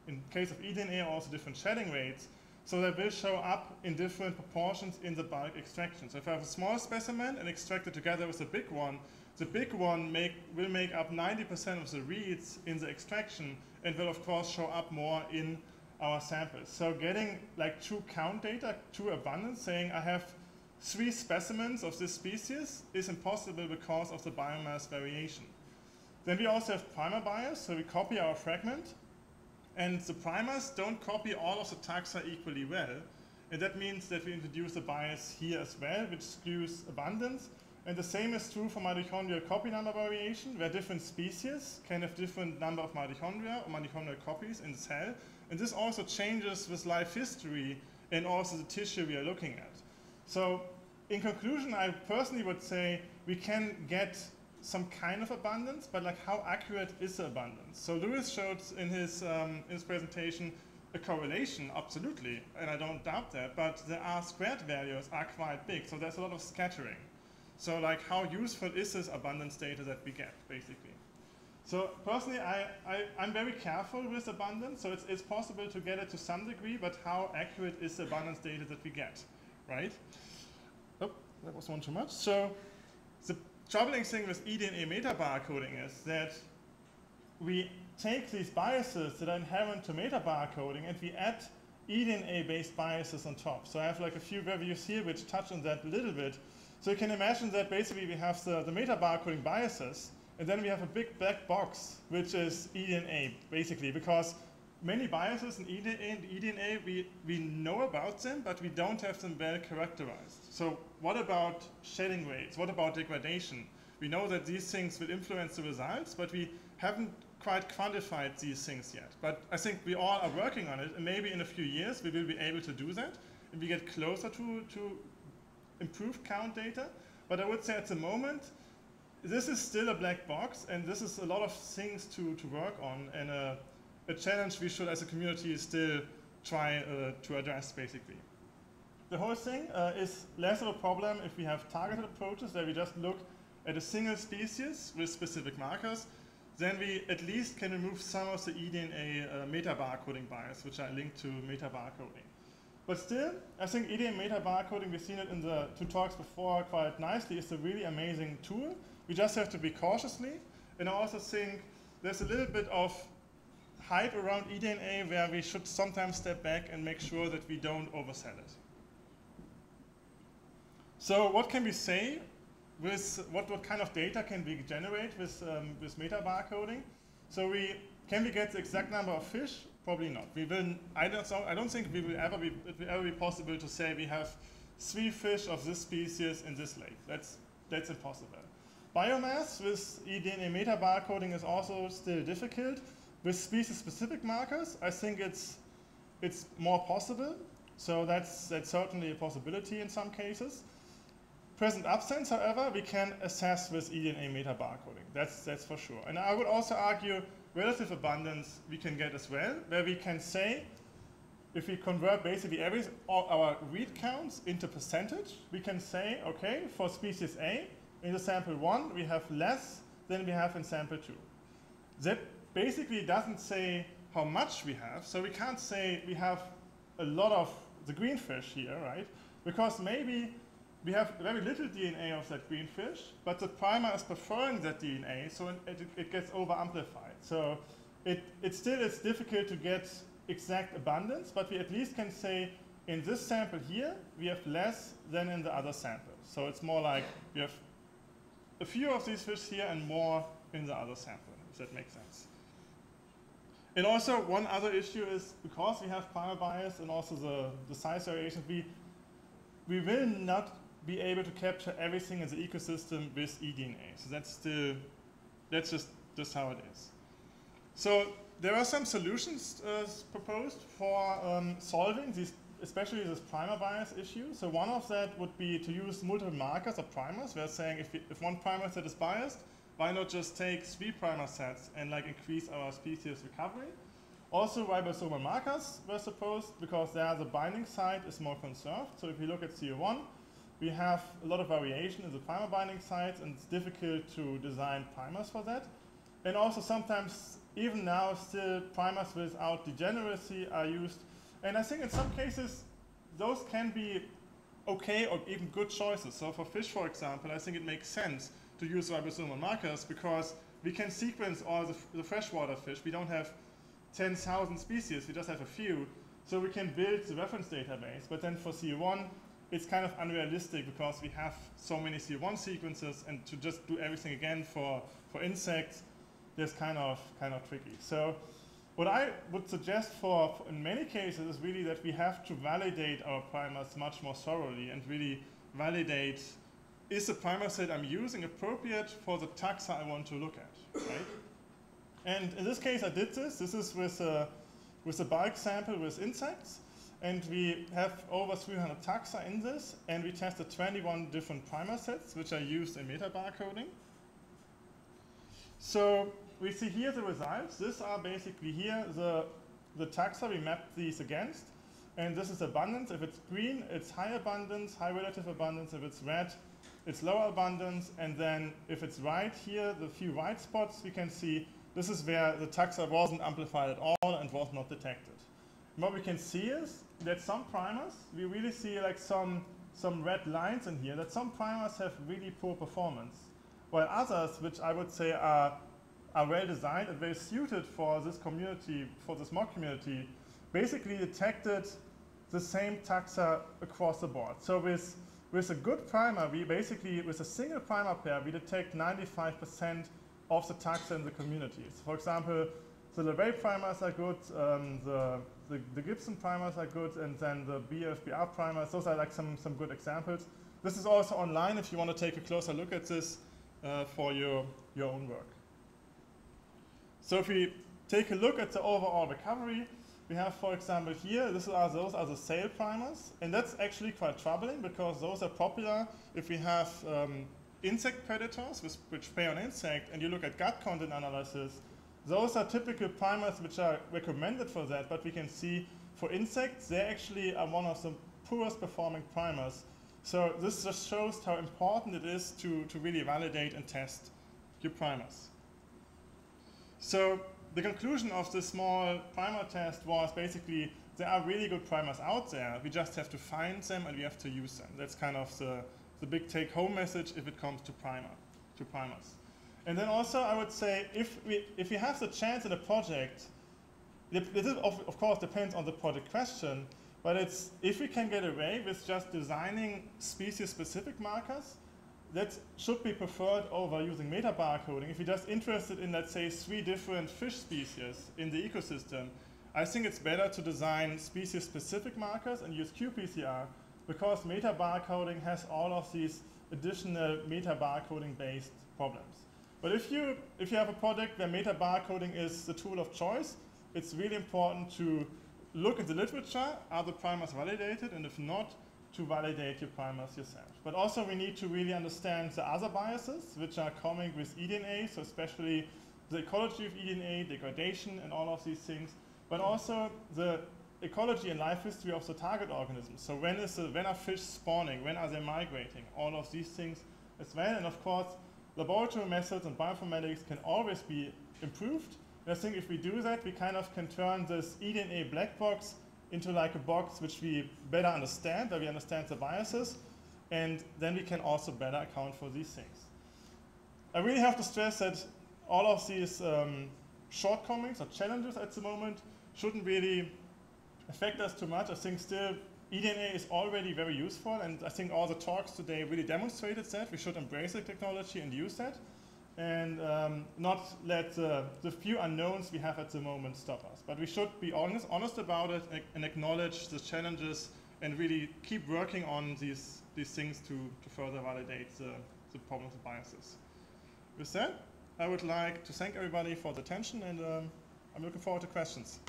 in case of eDNA, also different shedding rates. So that will show up in different proportions in the bulk extraction. So if I have a small specimen and extract it together with the big one will make up 90% of the reads in the extraction and will of course show up more in our samples. So getting true count data, true abundance, saying I have 3 specimens of this species is impossible because of the biomass variation. Then we also have primer bias, so we copy our fragment, and the primers don't copy all of the taxa equally well, and that means that we introduce a bias here as well, which skews abundance. And the same is true for mitochondrial copy number variation, where different species can have different number of mitochondria or mitochondrial copies in the cell. And this also changes with life history and also the tissue we are looking at. So in conclusion, I personally would say we can get some kind of abundance, but how accurate is the abundance? So Lewis showed in his presentation a correlation, absolutely, and I don't doubt that, but the R² values are quite big, so there's a lot of scattering. So how useful is this abundance data that we get, basically? So personally, I'm very careful with abundance, so it's possible to get it to some degree, but how accurate is the abundance data that we get, right? Oh, that was one too much. So the troubling thing with eDNA metabarcoding is that we take these biases that are inherent to metabarcoding and we add eDNA-based biases on top. So I have a few reviews here which touch on that a little bit. So you can imagine that basically we have the metabarcoding biases, and then we have a big black box, which is eDNA, basically, because many biases in eDNA, we know about them, but we don't have them well characterized. So what about shedding rates? What about degradation? We know that these things will influence the results, but we haven't quite quantified these things yet. But I think we all are working on it, and maybe in a few years we will be able to do that, and we get closer to improved count data. But I would say at the moment, this is still a black box, and this is a lot of things to work on, and a challenge we should, as a community, still try to address, basically. The whole thing is less of a problem if we have targeted approaches where we just look at a single species with specific markers. Then we at least can remove some of the eDNA metabarcoding bias, which are linked to metabarcoding. But still, I think eDNA metabarcoding, we've seen it in the 2 talks before quite nicely, is a really amazing tool. We just have to be cautiously. And I also think there's a little bit of hype around eDNA where we should sometimes step back and make sure that we don't oversell it. So what can we say with what kind of data can we generate with metabarcoding? So can we get the exact number of fish? Probably not. I don't think it will ever be possible to say we have 3 fish of this species in this lake. That's impossible. Biomass with eDNA metabarcoding is also still difficult. With species-specific markers, I think it's more possible. So that's certainly a possibility in some cases. Present absence, however, we can assess with eDNA metabarcoding. That's for sure. And I would also argue relative abundance we can get as well, where we can say, if we convert basically all our read counts into percentage, we can say, okay, for species A, in the sample 1, we have less than we have in sample 2. That basically doesn't say how much we have, so we can't say we have a lot of the green fish here, right? Because maybe we have very little DNA of that green fish, but the primer is preferring that DNA, so it gets over-amplified. So it still is difficult to get exact abundance, but we at least can say in this sample here, we have less than in the other sample. So it's more like we have a few of these fish here and more in the other sample, if that makes sense. And also one other issue is because we have primer bias and also the size variation, we will not be able to capture everything in the ecosystem with eDNA. So that's just how it is. So there are some solutions proposed for solving these, especially this primer bias issue. So one of that would be to use multiple markers of primers. We're saying if one primer set is biased, why not just take 3 primer sets and like increase our species recovery? Also, ribosomal markers were supposed because there the binding site is more conserved. So if you look at CO1, we have a lot of variation in the primer binding sites, and it's difficult to design primers for that. And also sometimes, even now, still primers without degeneracy are used. And I think in some cases, those can be okay or even good choices. So for fish, for example, I think it makes sense to use ribosomal markers because we can sequence all the freshwater fish. We don't have 10,000 species, we just have a few. So we can build the reference database. But then for CO1, it's kind of unrealistic because we have so many CO1 sequences, and to just do everything again for insects, that's kind of tricky. So what I would suggest in many cases is really that we have to validate our primers much more thoroughly and really validate, is the primer set I'm using appropriate for the taxa I want to look at, right? And in this case I did this. This is with a bulk sample with insects. And we have over 300 taxa in this, and we tested 21 different primer sets, which are used in metabarcoding. So we see here the results. These are basically here the taxa we mapped these against. And this is abundance. If it's green, it's high abundance, high relative abundance. If it's red, it's lower abundance. And then if it's white here, the few white spots, we can see this is where the taxa wasn't amplified at all and was not detected. And what we can see is that some primers, we really see like some red lines in here, that some primers have really poor performance, while others, which I would say are well designed and very suited for this community, for this mock community, basically detected the same taxa across the board. So with a good primer, we basically, with a single primer pair, we detect 95% of the taxa in the communities. For example, the Laval primers are good, the Gibson primers are good, and then the BFBR primers, those are like some good examples. This is also online if you want to take a closer look at this for your own work. So if we take a look at the overall recovery, we have, for example, here, those are the sail primers, and that's actually quite troubling because those are popular if we have insect predators which prey on insect, and you look at gut content analysis. Those are typical primers which are recommended for that, but we can see for insects, they actually are one of the poorest performing primers. So this just shows how important it is to really validate and test your primers. So the conclusion of this small primer test was basically there are really good primers out there. We just have to find them and we have to use them. That's kind of the big take-home message if it comes to primers. And then also I would say if we have the chance in a project, this of course depends on the project question, but if we can get away with just designing species-specific markers, that should be preferred over using metabarcoding. If you're just interested in, let's say, 3 different fish species in the ecosystem, I think it's better to design species-specific markers and use qPCR because metabarcoding has all of these additional metabarcoding-based problems. But if you have a project where metabarcoding is the tool of choice, it's really important to look at the literature, are the primers validated, and if not, to validate your primers yourself. But also we need to really understand the other biases which are coming with eDNA, so especially the ecology of eDNA, degradation, and all of these things, but also the ecology and life history of the target organisms. So when are fish spawning, when are they migrating, all of these things as well. And of course, laboratory methods and bioinformatics can always be improved. And I think if we do that, we kind of can turn this eDNA black box into like a box which we better understand, where we understand the biases, and then we can also better account for these things. I really have to stress that all of these shortcomings or challenges at the moment shouldn't really affect us too much. I think still eDNA is already very useful, and I think all the talks today really demonstrated that. We should embrace the technology and use that. and not let the few unknowns we have at the moment stop us. But we should be honest about it and acknowledge the challenges and really keep working on these things to further validate the problems and biases. With that, I would like to thank everybody for the attention, and I'm looking forward to questions.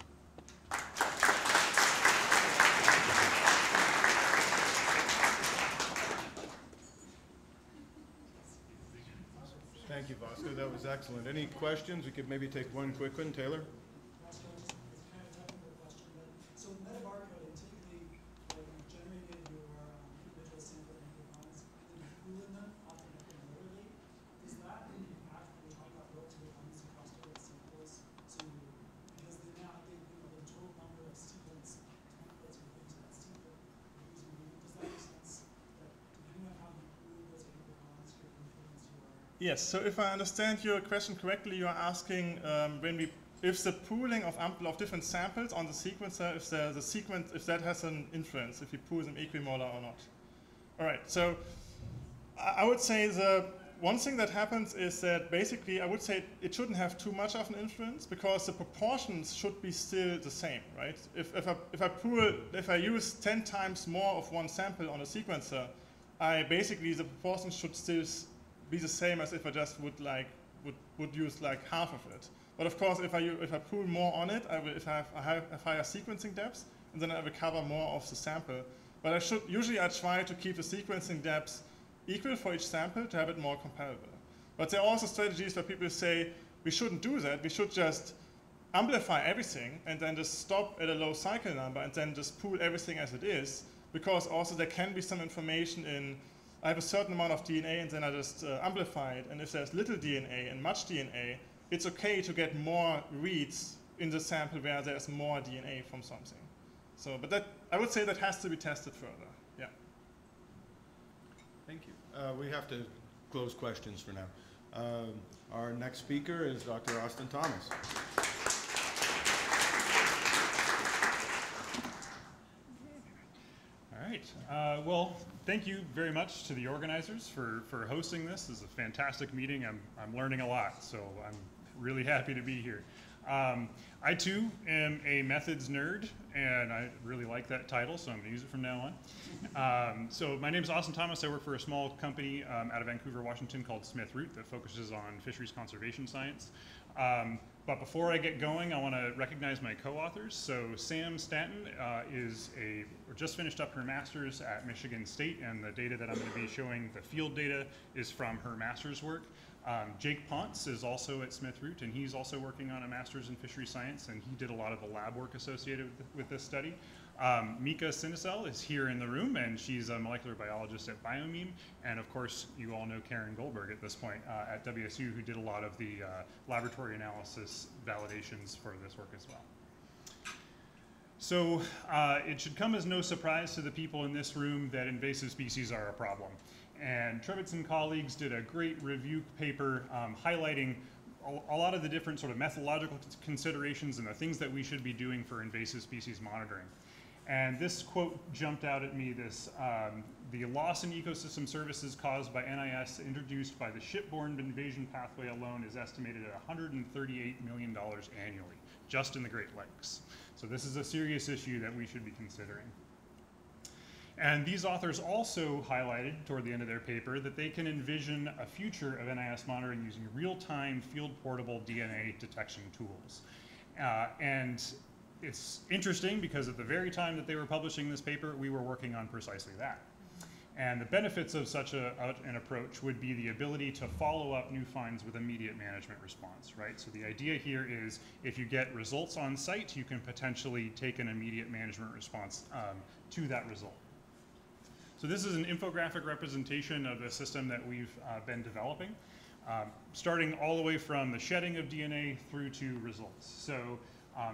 Thank you, Vasco. That was excellent. Any questions? We could maybe take one quick one. Taylor? So metabarcoding, typically, like you generated your individual sample and components, and then you pooling them often intermodally. Does that impact when we talk about relative abundance across different samples? So because the total number of sequence templates or things that sequence does that make sense that depending on how you pool those components could influence your? Yes, so if I understand your question correctly, you are asking if the pooling of different samples on the sequencer, if that has an influence, if you pool them equimolar or not. All right, so I would say the one thing that happens is that basically I would say it shouldn't have too much of an influence because the proportions should be still the same, right? If I use 10 times more of one sample on a sequencer, basically the proportions should still be the same as if I just would use like half of it. But of course, if I pool more on it, I have higher sequencing depths, and then I will cover more of the sample. But usually I try to keep the sequencing depths equal for each sample to have it more comparable. But there are also strategies where people say we shouldn't do that. We should just amplify everything and then just stop at a low cycle number and then just pool everything as it is, because also there can be some information in I have a certain amount of DNA and then I just amplify it. And if there's little DNA and much DNA, it's okay to get more reads in the sample where there's more DNA from something. So, but that, I would say that has to be tested further, yeah. Thank you. We have to close questions for now. Our next speaker is Dr. Austen Thomas. All right. Well, thank you very much to the organizers for hosting this. This is a fantastic meeting. I'm learning a lot, so I'm really happy to be here. I too am a methods nerd, and I really like that title, so I'm going to use it from now on. So my name is Austen Thomas. I work for a small company out of Vancouver, Washington called Smith Root that focuses on fisheries conservation science. But before I get going, I want to recognize my co-authors. So Sam Stanton just finished up her master's at Michigan State, and the data that I'm going to be showing, the field data, is from her master's work. Jake Ponce is also at Smith Root, and he's also working on a master's in fishery science, and he did a lot of the lab work associated with this study. Mika Sinisel is here in the room, and she's a molecular biologist at Biomeme. And of course, you all know Karen Goldberg at this point at WSU, who did a lot of the laboratory analysis validations for this work as well. So it should come as no surprise to the people in this room that invasive species are a problem. And Tributaries and colleagues did a great review paper highlighting a lot of the different sort of methodological considerations and the things that we should be doing for invasive species monitoring. And this quote jumped out at me, the loss in ecosystem services caused by NIS introduced by the shipborne invasion pathway alone is estimated at $138 million annually, just in the Great Lakes. So this is a serious issue that we should be considering. And these authors also highlighted toward the end of their paper that they can envision a future of NIS monitoring using real-time field-portable DNA detection tools. And it's interesting because at the very time that they were publishing this paper, we were working on precisely that. And the benefits of such an approach would be the ability to follow up new finds with immediate management response, right? So the idea here is if you get results on site, you can potentially take an immediate management response to that result. So this is an infographic representation of the system that we've been developing, starting all the way from the shedding of DNA through to results. So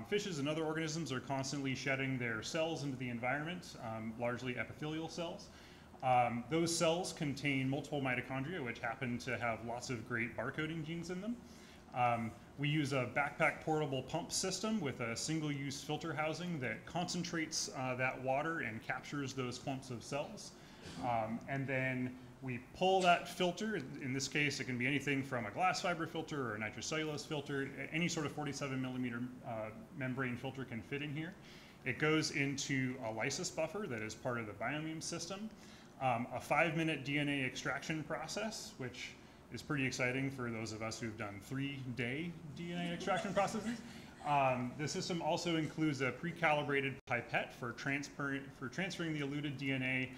fishes and other organisms are constantly shedding their cells into the environment, largely epithelial cells. Those cells contain multiple mitochondria, which happen to have lots of great barcoding genes in them. We use a backpack portable pump system with a single-use filter housing that concentrates that water and captures those clumps of cells. And then We pull that filter. In this case, it can be anything from a glass fiber filter or a nitrocellulose filter. Any sort of 47 millimeter membrane filter can fit in here. It goes into a lysis buffer that is part of the biomeme system. A 5-minute DNA extraction process, which is pretty exciting for those of us who've done 3-day DNA extraction processes. The system also includes a pre-calibrated pipette for transferring the eluted DNA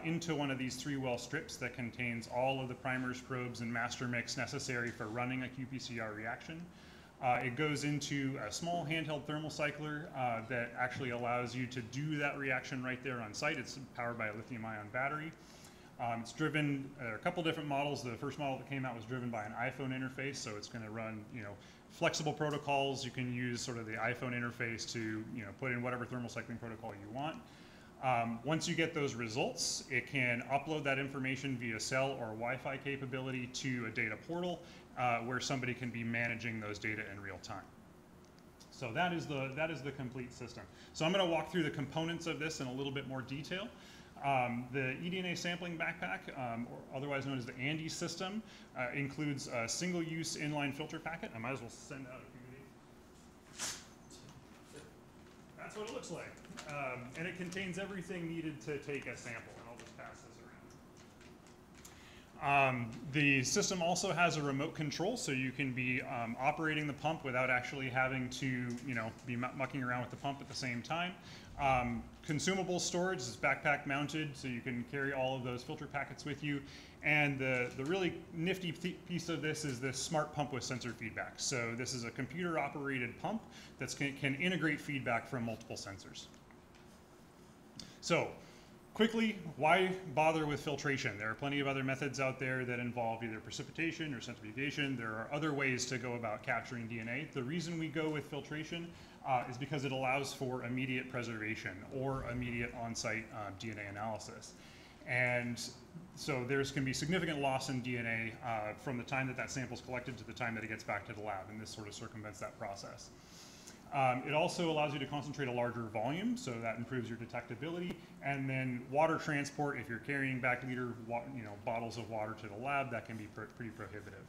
into one of these 3-well strips that contains all of the primers, probes, and master mix necessary for running a qPCR reaction. It goes into a small handheld thermal cycler that actually allows you to do that reaction right there on site. It's powered by a lithium-ion battery. It's driven, there are a couple different models. The first model that came out was driven by an iPhone interface, so it's going to run, flexible protocols. You can use sort of the iPhone interface to, put in whatever thermal cycling protocol you want. Once you get those results, it can upload that information via cell or Wi-Fi capability to a data portal where somebody can be managing those data in real time. So that is the complete system. So I'm going to walk through the components of this in a little bit more detail. The eDNA sampling backpack, or otherwise known as the Andy system, includes a single-use inline filter packet. I might as well send out a few of these. That's what it looks like. And it contains everything needed to take a sample. And I'll just pass this around. The system also has a remote control, so you can be operating the pump without actually having to, be mucking around with the pump at the same time. Consumable storage is backpack mounted, so you can carry all of those filter packets with you. And the really nifty piece of this is this smart pump with sensor feedback. So this is a computer operated pump that can integrate feedback from multiple sensors. So quickly, why bother with filtration? There are plenty of other methods out there that involve either precipitation or centrifugation. There are other ways to go about capturing DNA. The reason we go with filtration is because it allows for immediate preservation or immediate on-site DNA analysis. And so there's can be significant loss in DNA from the time that sample is collected to the time that it gets back to the lab, and this sort of circumvents that process. It also allows you to concentrate a larger volume, so that improves your detectability. And then water transport, if you're carrying back bottles of water to the lab, that can be pretty prohibitive.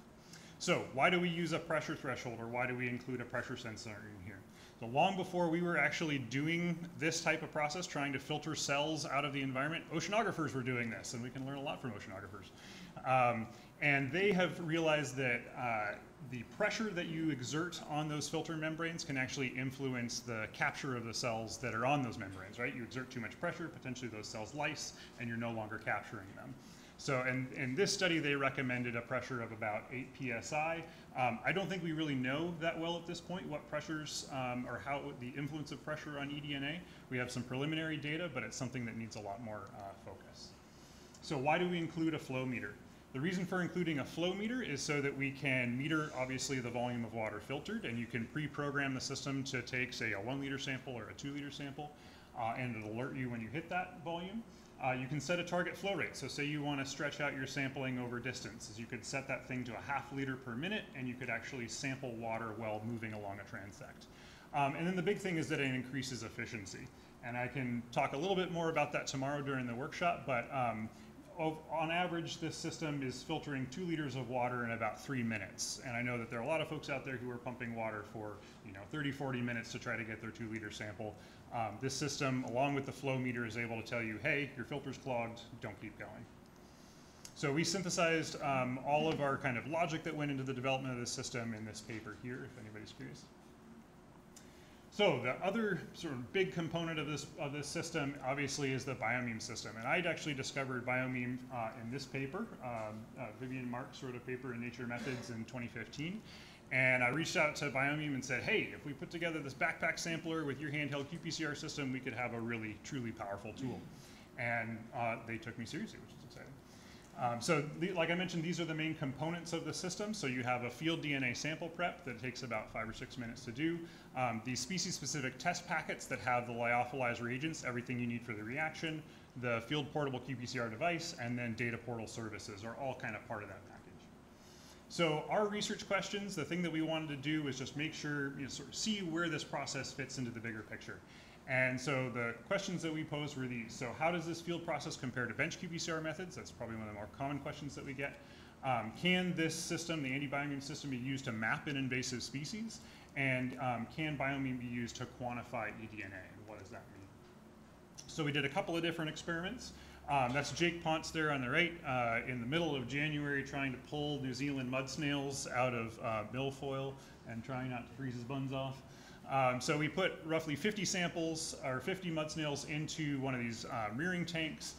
So why do we use a pressure threshold, or why do we include a pressure sensor in here? So long before we were actually doing this type of process, trying to filter cells out of the environment, oceanographers were doing this, and we can learn a lot from oceanographers. And they have realized that the pressure that you exert on those filter membranes can actually influence the capture of the cells that are on those membranes, right? You exert too much pressure, potentially those cells lyse, and you're no longer capturing them. So in this study, they recommended a pressure of about 8 psi. I don't think we really know that well at this point what pressures or how the influence of pressure on eDNA. We have some preliminary data, but it's something that needs a lot more focus. So why do we include a flow meter? The reason for including a flow meter is so that we can meter, obviously, the volume of water filtered, and you can pre-program the system to take, say, a 1 liter sample or a 2 liter sample, and it'll alert you when you hit that volume. You can set a target flow rate. So say you want to stretch out your sampling over distances. You could set that thing to a ½ liter per minute, and you could actually sample water while moving along a transect. And then the big thing is that it increases efficiency. And I can talk a little bit more about that tomorrow during the workshop, but on average, this system is filtering 2 liters of water in about 3 minutes. And I know that there are a lot of folks out there who are pumping water for 30, 40 minutes to try to get their 2 liter sample. This system, along with the flow meter, is able to tell you, hey, your filter's clogged, don't keep going. So we synthesized all of our kind of logic that went into the development of this system in this paper here, if anybody's curious. So the other sort of big component of this system, obviously, is the biomeme system. And I'd actually discovered biomeme in this paper, Vivian Mark's sort of paper in Nature Methods in 2015. And I reached out to Biomeme and said, hey, if we put together this backpack sampler with your handheld qPCR system, we could have a really, truly powerful tool. And they took me seriously, which is exciting. Like I mentioned, these are the main components of the system. So you have a field DNA sample prep that takes about 5 or 6 minutes to do. These species-specific test packets that have the lyophilized reagents, everything you need for the reaction, the field portable qPCR device, and then data portal services are all kind of part of that package. So our research questions, the thing that we wanted to do was just make sure, sort of see where this process fits into the bigger picture. And so the questions that we posed were these. So how does this field process compare to bench qPCR methods? That's probably one of the more common questions that we get. Can this system, the anti-biomeme system, be used to map an invasive species? And can biomeme be used to quantify eDNA? And what does that mean? So we did a couple of different experiments. That's Jake Ponce there on the right in the middle of January trying to pull New Zealand mud snails out of milfoil and trying not to freeze his buns off. So we put roughly 50 samples or 50 mud snails into one of these rearing tanks,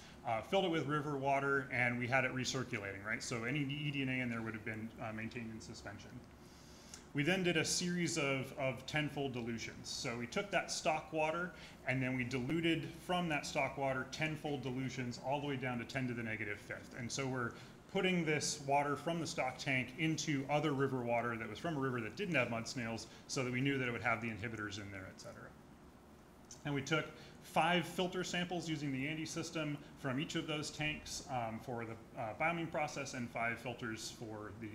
filled it with river water, and we had it recirculating, right? So any eDNA in there would have been maintained in suspension. We then did a series of tenfold dilutions. So we took that stock water and then we diluted from that stock water tenfold dilutions all the way down to 10 to the negative fifth. And so we're putting this water from the stock tank into other river water that was from a river that didn't have mud snails so that we knew that it would have the inhibitors in there, et cetera. And we took 5 filter samples using the Andy system from each of those tanks for the biomeme process and 5 filters for the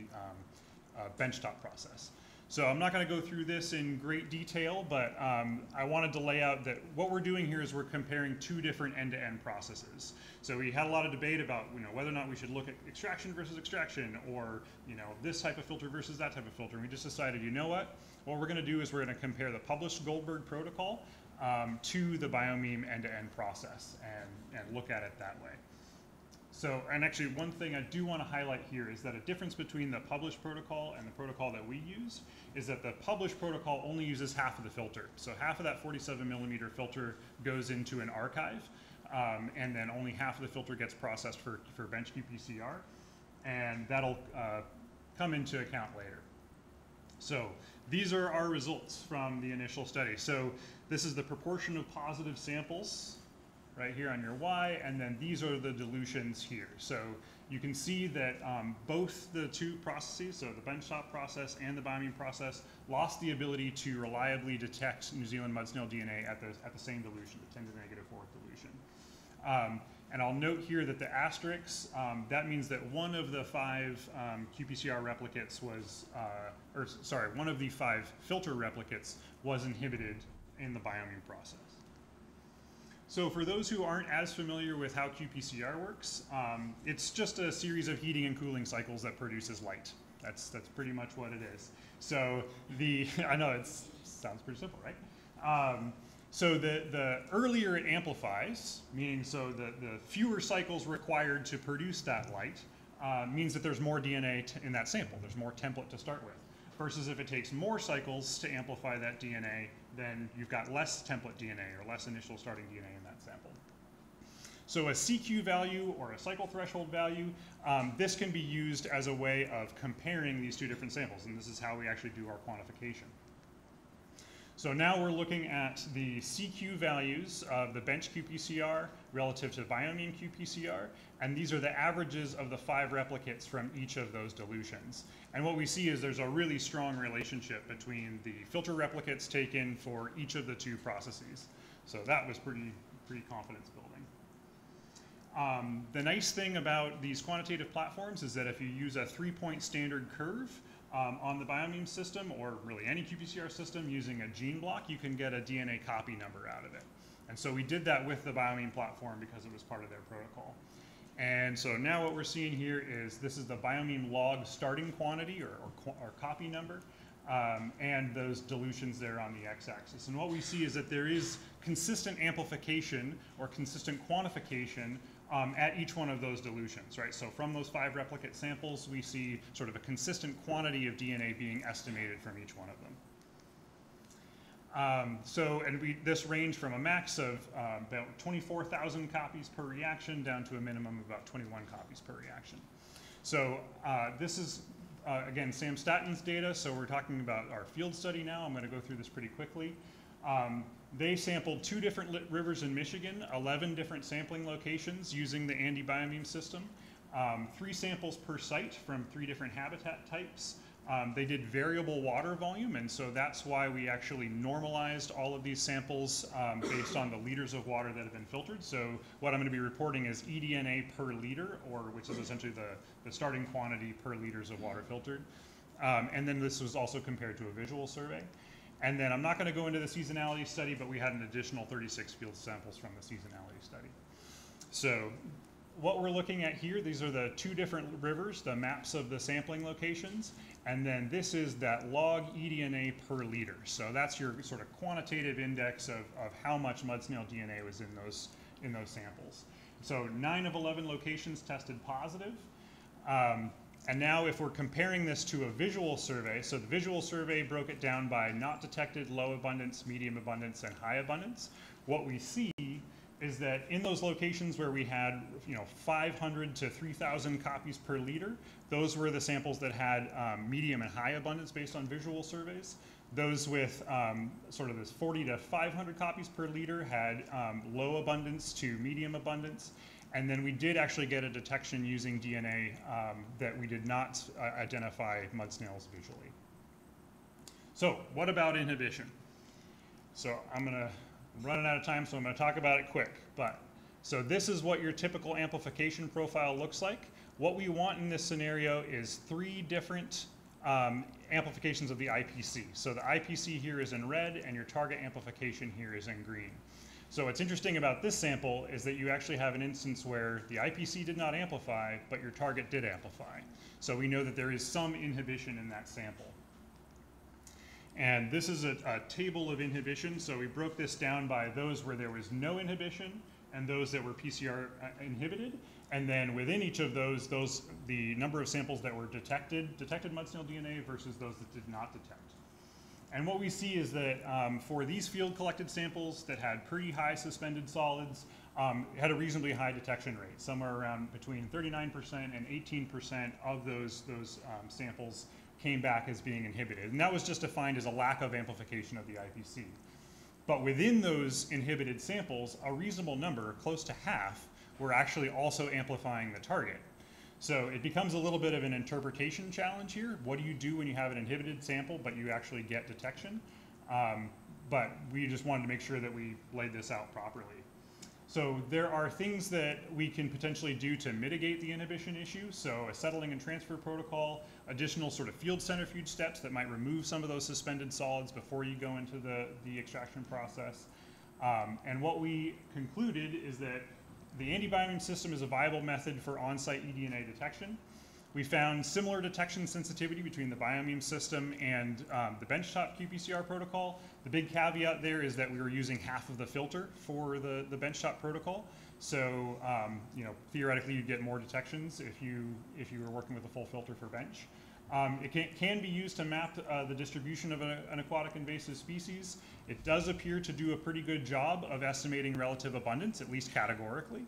benchtop process. So I'm not going to go through this in great detail, but I wanted to lay out that what we're doing here is we're comparing 2 different end-to-end processes. So we had a lot of debate about whether or not we should look at extraction versus extraction, or this type of filter versus that type of filter. And we just decided, what we're going to do is we're going to compare the published Goldberg protocol to the biomeme end-to-end process and look at it that way. So, and actually one thing I do want to highlight here is that a difference between the published protocol and the protocol that we use is that the published protocol only uses half of the filter. So half of that 47 millimeter filter goes into an archive, and then only half of the filter gets processed for bench qPCR, and that'll come into account later. So these are our results from the initial study. So this is the proportion of positive samples right here on your Y, and then these are the dilutions here. So you can see that both the 2 processes, so the benchtop process and the biomeme process, lost the ability to reliably detect New Zealand mud snail DNA at the same dilution, the 10 to the negative 4th dilution. And I'll note here that the asterisks, that means that one of the 5 qPCR replicates was, one of the 5 filter replicates was inhibited in the biomeme process. So for those who aren't as familiar with how qPCR works, it's just a series of heating and cooling cycles that produces light. That's pretty much what it is. So I know it sounds pretty simple, right? So the earlier it amplifies, meaning so the fewer cycles required to produce that light, means that there's more DNA in that sample. There's more template to start with. Versus if it takes more cycles to amplify that DNA, then you've got less template DNA or less initial starting DNA in that sample. So a CQ value or a cycle threshold value, this can be used as a way of comparing these 2 different samples, and this is how we actually do our quantification. So now we're looking at the CQ values of the bench qPCR relative to biomeme qPCR, and these are the averages of the 5 replicates from each of those dilutions. And what we see is there's a really strong relationship between the filter replicates taken for each of the 2 processes. So that was pretty confidence building. The nice thing about these quantitative platforms is that if you use a 3-point standard curve on the biomeme system, or really any qPCR system using a gene block, you can get a DNA copy number out of it. And so we did that with the biomeme platform because it was part of their protocol. And so now what we're seeing here is this is the biomeme log starting quantity or copy number, and those dilutions there on the x-axis. And what we see is that there is consistent amplification or consistent quantification at each one of those dilutions, right? So from those 5 replicate samples, we see sort of a consistent quantity of DNA being estimated from each one of them. This ranged from a max of about 24,000 copies per reaction down to a minimum of about 21 copies per reaction. So this is, again, Sam Statton's data. So we're talking about our field study now. I'm going to go through this pretty quickly. They sampled 2 different rivers in Michigan, 11 different sampling locations using the Andy biomeme system, 3 samples per site from 3 different habitat types. They did variable water volume, and so that's why we actually normalized all of these samples based on the liters of water that have been filtered. So what I'm going to be reporting is eDNA per liter, which is essentially the starting quantity per liters of water filtered. And then this was also compared to a visual survey. And then I'm not going to go into the seasonality study, but we had an additional 36 field samples from the seasonality study. So what we're looking at here, these are the two different rivers, the maps of the sampling locations, and then this is that log eDNA per liter. So that's your sort of quantitative index of how much mud snail DNA was in those samples. So 9 of 11 locations tested positive. And now if we're comparing this to a visual survey, so the visual survey broke it down by not detected, low abundance, medium abundance, and high abundance. What we see is that in those locations where we had 500 to 3,000 copies per liter, those were the samples that had medium and high abundance based on visual surveys. Those with sort of this 40 to 500 copies per liter had low abundance to medium abundance. And then we did actually get a detection using DNA that we did not identify mud snails visually. So what about inhibition? So I'm running out of time, so I'm going to talk about it quick. So this is what your typical amplification profile looks like. What we want in this scenario is 3 different amplifications of the IPC. So the IPC here is in red, and your target amplification here is in green. So what's interesting about this sample is that you actually have an instance where the IPC did not amplify, but your target did amplify. So we know that there is some inhibition in that sample. And this is a table of inhibition. So we broke this down by those where there was no inhibition and those that were PCR inhibited. And then within each of those, the number of samples that were detected mud snail DNA versus those that did not detect. And what we see is that for these field collected samples that had pretty high suspended solids, it had a reasonably high detection rate, somewhere around between 39% and 18% of those samples came back as being inhibited. And that was just defined as a lack of amplification of the IPC. But within those inhibited samples, a reasonable number, close to half, were actually also amplifying the target. So it becomes a little bit of an interpretation challenge here. What do you do when you have an inhibited sample, but you actually get detection? But we just wanted to make sure that we laid this out properly. So there are things that we can potentially do to mitigate the inhibition issue. So a settling and transfer protocol, additional sort of field centrifuge steps that might remove some of those suspended solids before you go into the extraction process. And what we concluded is that the anti-biomeme system is a viable method for on-site eDNA detection. We found similar detection sensitivity between the biomeme system and the benchtop qPCR protocol. The big caveat there is that we were using half of the filter for the benchtop protocol. So theoretically you'd get more detections if you were working with a full filter for bench. It can be used to map the distribution of an aquatic invasive species. It does appear to do a pretty good job of estimating relative abundance, at least categorically.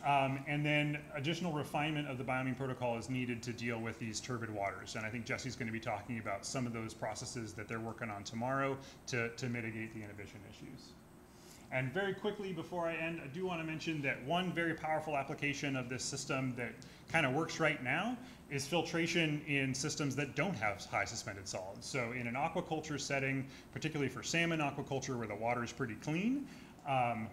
And then additional refinement of the biomeme protocol is needed to deal with these turbid waters. And I think Jesse's going to be talking about some of those processes that they're working on tomorrow to mitigate the inhibition issues. And very quickly before I end, I do want to mention that one very powerful application of this system that kind of works right now is filtration in systems that don't have high suspended solids. So in an aquaculture setting, particularly for salmon aquaculture where the water is pretty clean,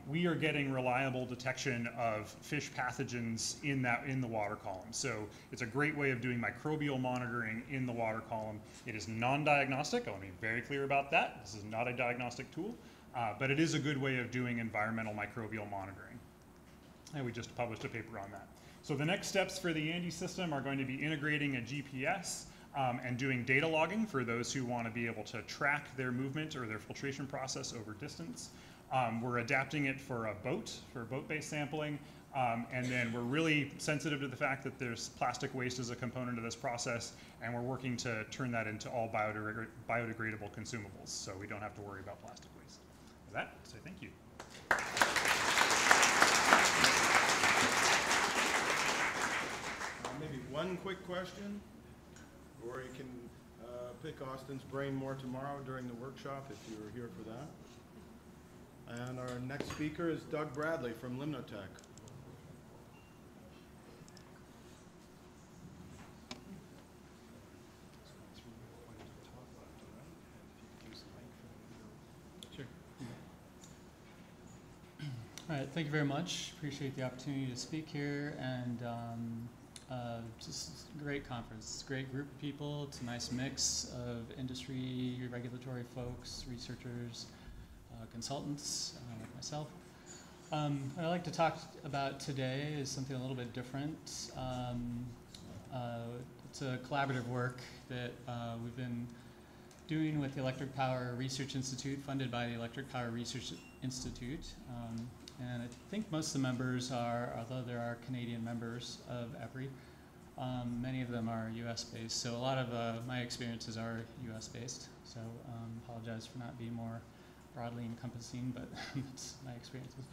we are getting reliable detection of fish pathogens in the water column. So it's a great way of doing microbial monitoring in the water column. It is non-diagnostic. I want to be very clear about that. This is not a diagnostic tool, but it is a good way of doing environmental microbial monitoring. And we just published a paper on that. So the next steps for the ANDI system are going to be integrating a GPS and doing data logging for those who want to be able to track their movement or their filtration process over distance. We're adapting it for boat-based sampling, and then we're really sensitive to the fact that there's plastic waste as a component of this process, and we're working to turn that into all biodegradable consumables, so we don't have to worry about plastic waste. With that, I'll say thank you. Maybe one quick question, or you can pick Austen's brain more tomorrow during the workshop if you were here for that. And our next speaker is Doug Bradley from Limnotech. Sure. All right, thank you very much. Appreciate the opportunity to speak here. And Just a great conference. It's a great group of people. It's a nice mix of industry, regulatory folks, researchers, consultants, like myself. What I'd like to talk about today is something a little bit different. It's a collaborative work that we've been doing with the Electric Power Research Institute, funded by the Electric Power Research Institute. And I think most of the members are, although there are Canadian members of EPRI, many of them are US based. So a lot of my experiences are US based. So apologize for not being more broadly encompassing, but that's my experiences.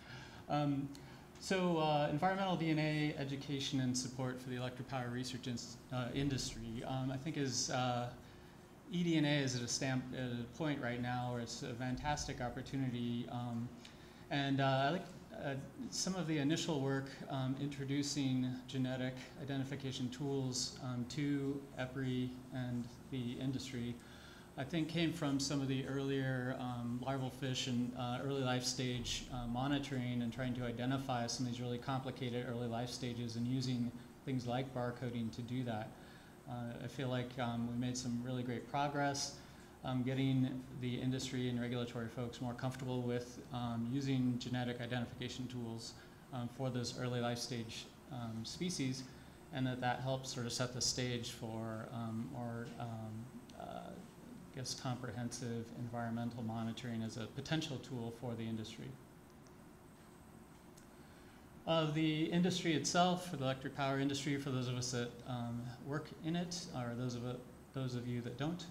Environmental DNA education and support for the electric power research industry, I think is eDNA is at a point right now where it's a fantastic opportunity. I like some of the initial work introducing genetic identification tools to EPRI and the industry, I think came from some of the earlier larval fish and early life stage monitoring and trying to identify some of these really complicated early life stages and using things like barcoding to do that. I feel like we made some really great progress getting the industry and regulatory folks more comfortable with using genetic identification tools for those early life stage species, and that helps sort of set the stage for more I guess comprehensive environmental monitoring as a potential tool for the industry. The industry itself, for the electric power industry, for those of us that work in it, or those of you that don't,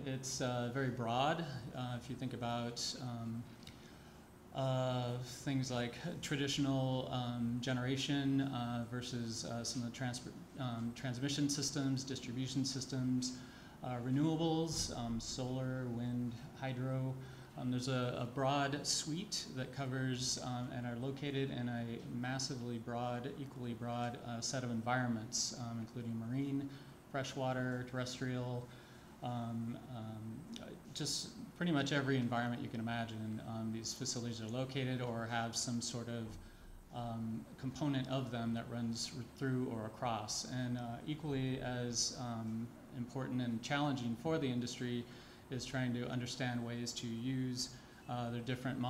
it's very broad. If you think about things like traditional generation versus some of the transmission systems, distribution systems, renewables, solar, wind, hydro. There's a broad suite that covers and are located in a massively broad, equally broad set of environments, including marine, freshwater, terrestrial, just pretty much every environment you can imagine. These facilities are located or have some sort of component of them that runs through or across. And equally as important and challenging for the industry is trying to understand ways to use their different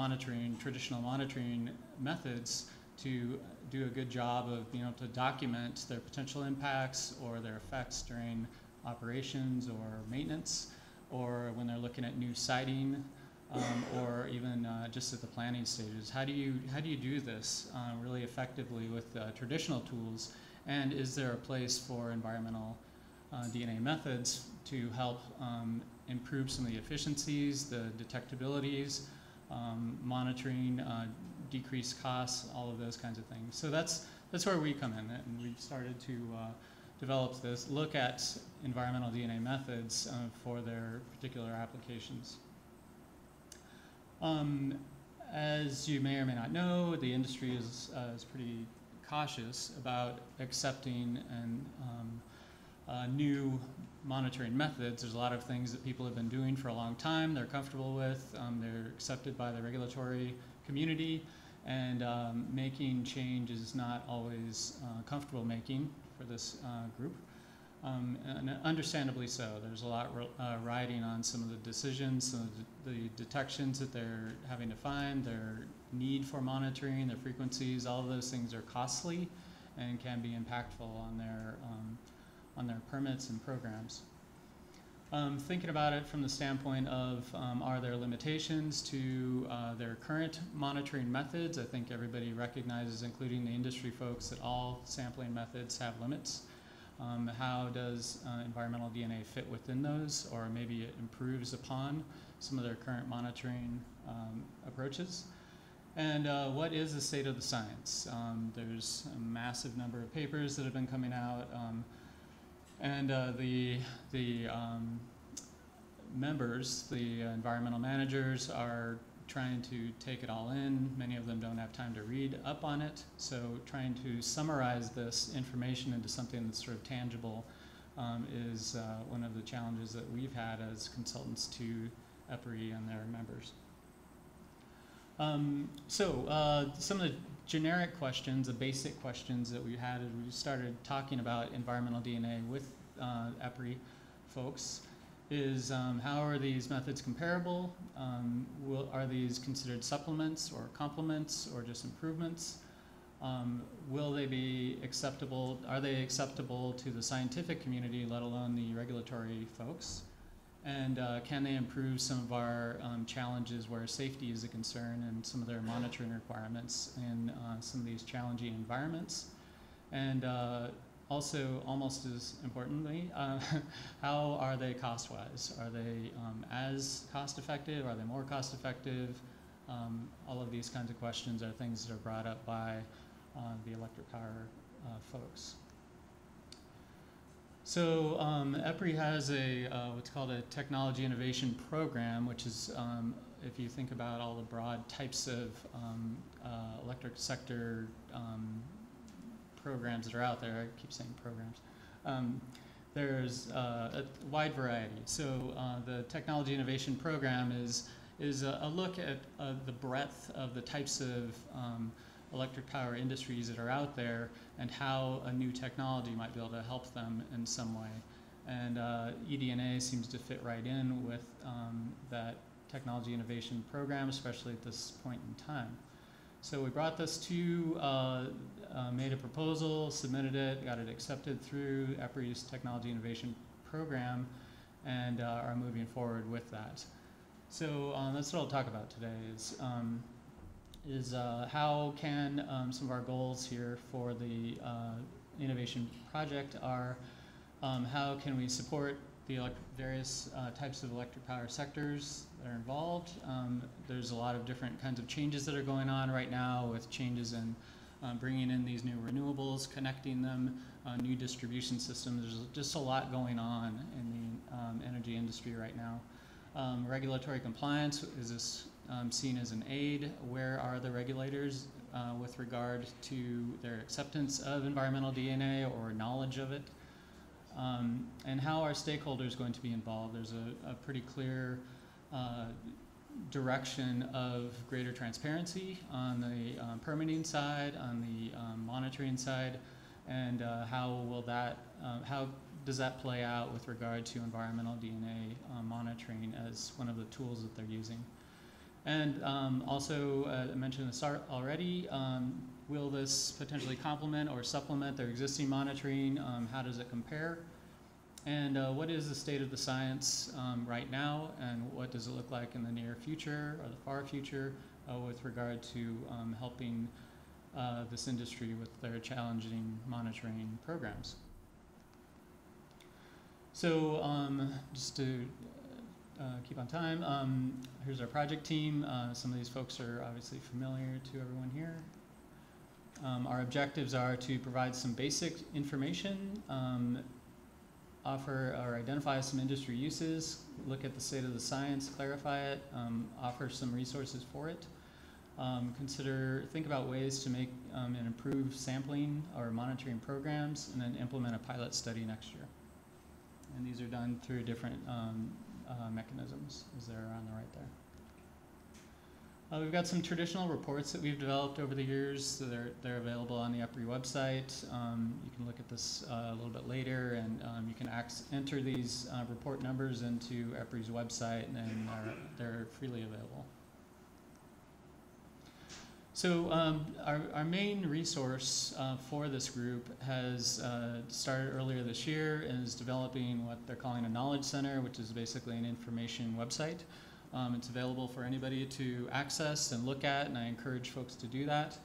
traditional monitoring methods to do a good job of being able to document their potential impacts or their effects during operations or maintenance, or when they're looking at new siting, or even just at the planning stages. How do you do this really effectively with traditional tools? And is there a place for environmental DNA methods to help improve some of the efficiencies, the detectabilities, monitoring, decrease costs, all of those kinds of things. So that's where we come in, and we've started to develop this, look at environmental DNA methods for their particular applications. As you may or may not know, the industry is pretty cautious about accepting and new monitoring methods. There's a lot of things that people have been doing for a long time, they're comfortable with, they're accepted by the regulatory community, and making change is not always comfortable making for this group, and understandably so. There's a lot riding on some of the decisions, some of the detections that they're having to find, their need for monitoring, their frequencies. All of those things are costly and can be impactful on their permits and programs. Thinking about it from the standpoint of are there limitations to their current monitoring methods? I think everybody recognizes, including the industry folks, that all sampling methods have limits. How does environmental DNA fit within those, or maybe it improves upon some of their current monitoring approaches? And what is the state of the science? There's a massive number of papers that have been coming out. And the members, the environmental managers, are trying to take it all in. Many of them don't have time to read up on it. So trying to summarize this information into something that's sort of tangible is one of the challenges that we've had as consultants to EPRI and their members. Some of the generic questions, the basic questions that we had as we started talking about environmental DNA with EPRI folks is how are these methods comparable? Are these considered supplements or complements or just improvements? Will they be acceptable? Are they acceptable to the scientific community, let alone the regulatory folks? And can they improve some of our challenges where safety is a concern and some of their monitoring requirements in some of these challenging environments? And also, almost as importantly, how are they cost-wise? Are they as cost-effective? Are they more cost-effective? All of these kinds of questions are things that are brought up by the electric power folks. So EPRI has a what's called a technology innovation program, which is, if you think about all the broad types of electric sector programs that are out there, I keep saying programs, there's a wide variety. So the technology innovation program is a look at the breadth of the types of electric power industries that are out there and how a new technology might be able to help them in some way. And eDNA seems to fit right in with that technology innovation program, especially at this point in time. So we brought this to, made a proposal, submitted it, got it accepted through EPRI's technology innovation program, and are moving forward with that. So that's what I'll talk about today is how can some of our goals here for the innovation project are how can we support the various types of electric power sectors that are involved. There's a lot of different kinds of changes that are going on right now with changes in bringing in these new renewables, connecting them, new distribution systems. There's just a lot going on in the energy industry right now. Regulatory compliance, is this seen as an aid? Where are the regulators with regard to their acceptance of environmental DNA or knowledge of it? And how are stakeholders going to be involved? There's a pretty clear direction of greater transparency on the permitting side, on the monitoring side, and how does that play out with regard to environmental DNA monitoring as one of the tools that they're using? And also, I mentioned this already, will this potentially complement or supplement their existing monitoring? How does it compare? And what is the state of the science right now, and what does it look like in the near future or the far future with regard to helping this industry with their challenging monitoring programs? So just to keep on time, here's our project team. Some of these folks are obviously familiar to everyone here. Our objectives are to provide some basic information, offer or identify some industry uses, look at the state of the science, clarify it, offer some resources for it, think about ways to make and improve sampling or monitoring programs, and then implement a pilot study next year. And these are done through different mechanisms, as they're on the right there. We've got some traditional reports that we've developed over the years. So they're available on the EPRI website. You can look at this a little bit later, and you can enter these report numbers into EPRI's website, and they're freely available. So our main resource for this group has started earlier this year and is developing what they're calling a knowledge center, which is basically an information website. It's available for anybody to access and look at, and I encourage folks to do that.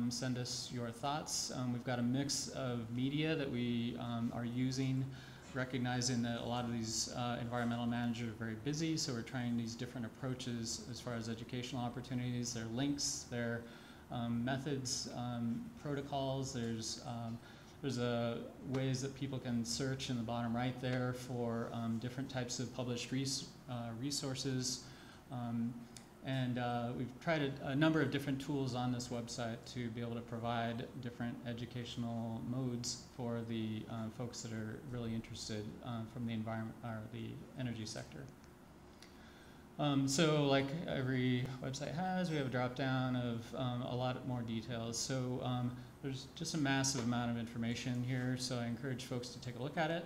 Send us your thoughts. We've got a mix of media that we are using, recognizing that a lot of these environmental managers are very busy, so we're trying these different approaches as far as educational opportunities. There are links, there are methods, protocols. There's ways that people can search in the bottom right there for different types of published resources. And we've tried a number of different tools on this website to be able to provide different educational modes for the folks that are really interested from the environment or the energy sector. So like every website has, we have a drop down of a lot more details. So there's just a massive amount of information here, so I encourage folks to take a look at it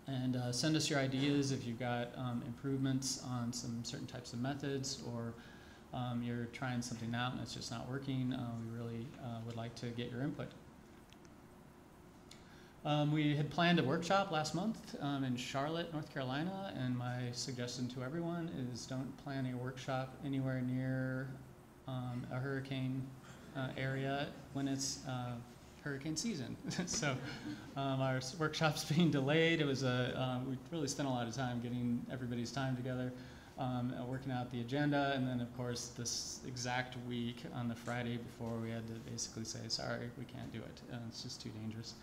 and send us your ideas if you've got improvements on some certain types of methods, or you're trying something out and it's just not working. We really would like to get your input. We had planned a workshop last month in Charlotte, North Carolina, and my suggestion to everyone is don't plan a workshop anywhere near a hurricane area when it's hurricane season. So our workshop's being delayed. It was we really spent a lot of time getting everybody's time together, working out the agenda, and then of course this exact week on the Friday before, we had to basically say, sorry, we can't do it. It's just too dangerous.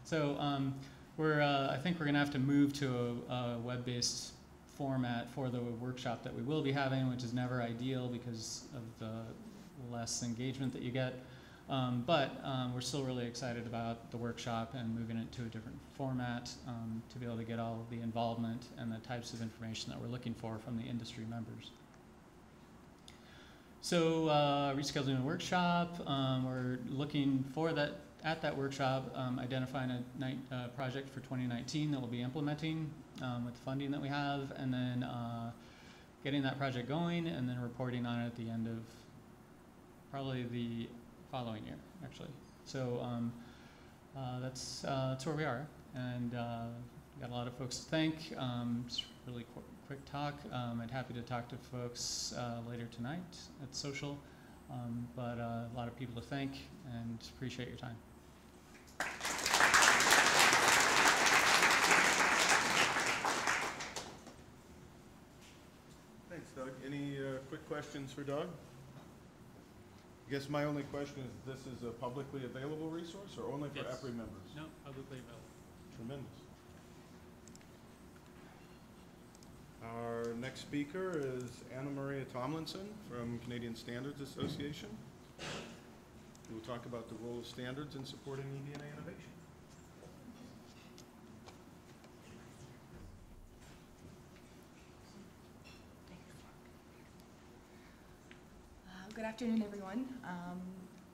So I think we're going to have to move to a web-based format for the workshop that we will be having, which is never ideal because of the less engagement that you get. But we're still really excited about the workshop and moving it to a different format to be able to get all of the involvement and the types of information that we're looking for from the industry members. So rescheduling a workshop, we're looking for that. At that workshop, identifying a project for 2019 that we'll be implementing with the funding that we have, and then getting that project going, and then reporting on it at the end of probably the following year, actually. So that's where we are, and got a lot of folks to thank. It's really quick talk. I'd happy to talk to folks later tonight at social, but a lot of people to thank, and appreciate your time. Thanks, Doug. Any quick questions for Doug? I guess my only question is, this is a publicly available resource or only for Yes. EPRI members? No, publicly available. Tremendous. Our next speaker is Anna Maria Tomlinson from Canadian Standards Association, who will talk about the role of standards in supporting eDNA innovation. Good afternoon, everyone.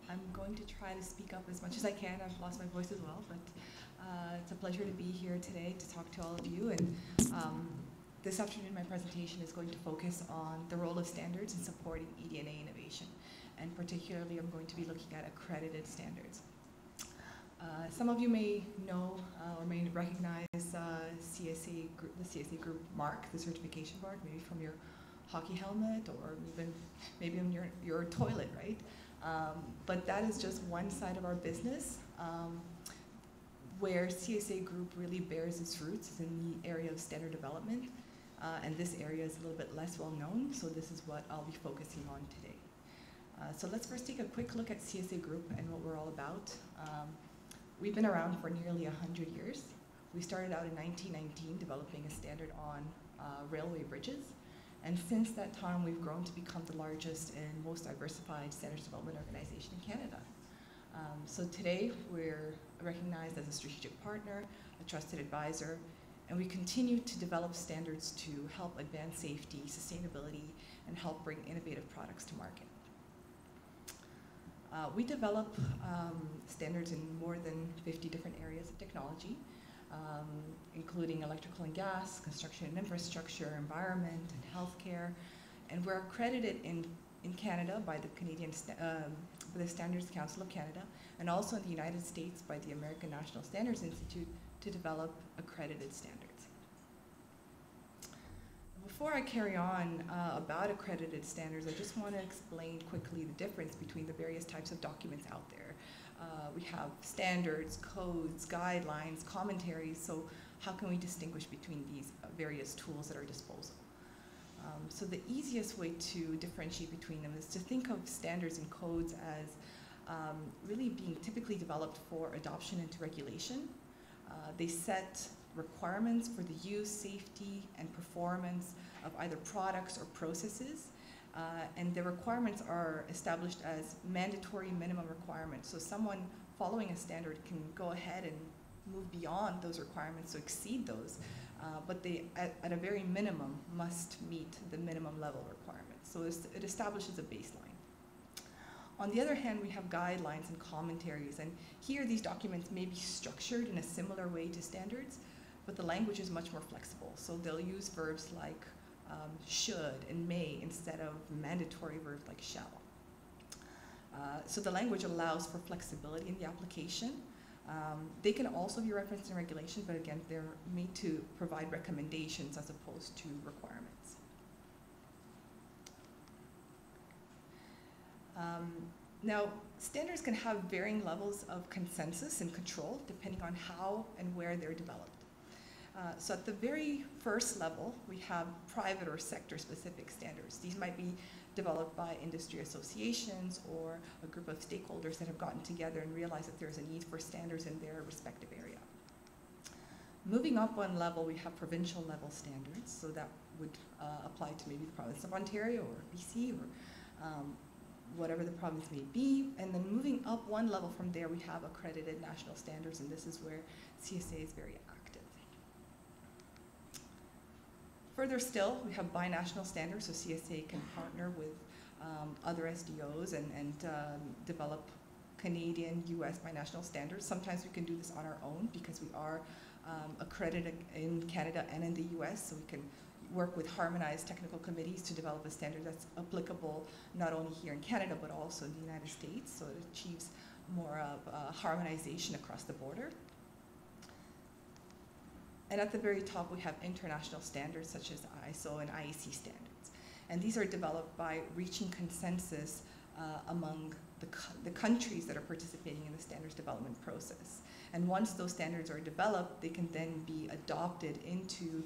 I'm going to try to speak up as much as I can. I've lost my voice as well, but it's a pleasure to be here today to talk to all of you. And this afternoon, my presentation is going to focus on the role of standards in supporting eDNA innovation. And particularly, I'm going to be looking at accredited standards. Some of you may know or may recognize CSA group, the CSA group mark, the certification mark, maybe from your hockey helmet or even maybe on your toilet, right? But that is just one side of our business. Where CSA group really bears its roots is in the area of standard development. And this area is a little bit less well known, so this is what I'll be focusing on today. So let's first take a quick look at CSA group and what we're all about. We've been around for nearly 100 years. We started out in 1919 developing a standard on railway bridges. And since that time, we've grown to become the largest and most diversified standards development organization in Canada. So today, we're recognized as a strategic partner, a trusted advisor, and we continue to develop standards to help advance safety, sustainability, and help bring innovative products to market. We develop standards in more than 50 different areas of technology, including electrical and gas, construction and infrastructure, environment, and healthcare. And we're accredited in Canada by the the Standards Council of Canada, and also in the United States by the American National Standards Institute to develop accredited standards. Before I carry on about accredited standards, I just want to explain quickly the difference between the various types of documents out there. We have standards, codes, guidelines, commentaries, so how can we distinguish between these various tools at our disposal? So the easiest way to differentiate between them is to think of standards and codes as really being typically developed for adoption into regulation. They set requirements for the use, safety, and performance of either products or processes. And the requirements are established as mandatory minimum requirements. So someone following a standard can go ahead and move beyond those requirements, so exceed those, but they, at a very minimum, must meet the minimum level requirements. So it establishes a baseline. On the other hand, we have guidelines and commentaries, and here these documents may be structured in a similar way to standards, but the language is much more flexible. So they'll use verbs like should and may instead of mandatory verbs like shall. So the language allows for flexibility in the application. They can also be referenced in regulation, but again, they're made to provide recommendations as opposed to requirements. Now, standards can have varying levels of consensus and control depending on how and where they're developed. So at the very first level, we have private or sector-specific standards. These might be developed by industry associations or a group of stakeholders that have gotten together and realized that there's a need for standards in their respective area. Moving up one level, we have provincial level standards. So that would apply to maybe the province of Ontario or BC or whatever the province may be. And then moving up one level from there, we have accredited national standards, and this is where CSA is very active. Further still, we have binational standards, so CSA can partner with other SDOs and develop Canadian, US binational standards. Sometimes we can do this on our own because we are accredited in Canada and in the US, so we can work with harmonized technical committees to develop a standard that's applicable not only here in Canada but also in the United States, so it achieves more of harmonization across the border. And at the very top, we have international standards such as ISO and IEC standards. And these are developed by reaching consensus among the countries that are participating in the standards development process. And once those standards are developed, they can then be adopted into,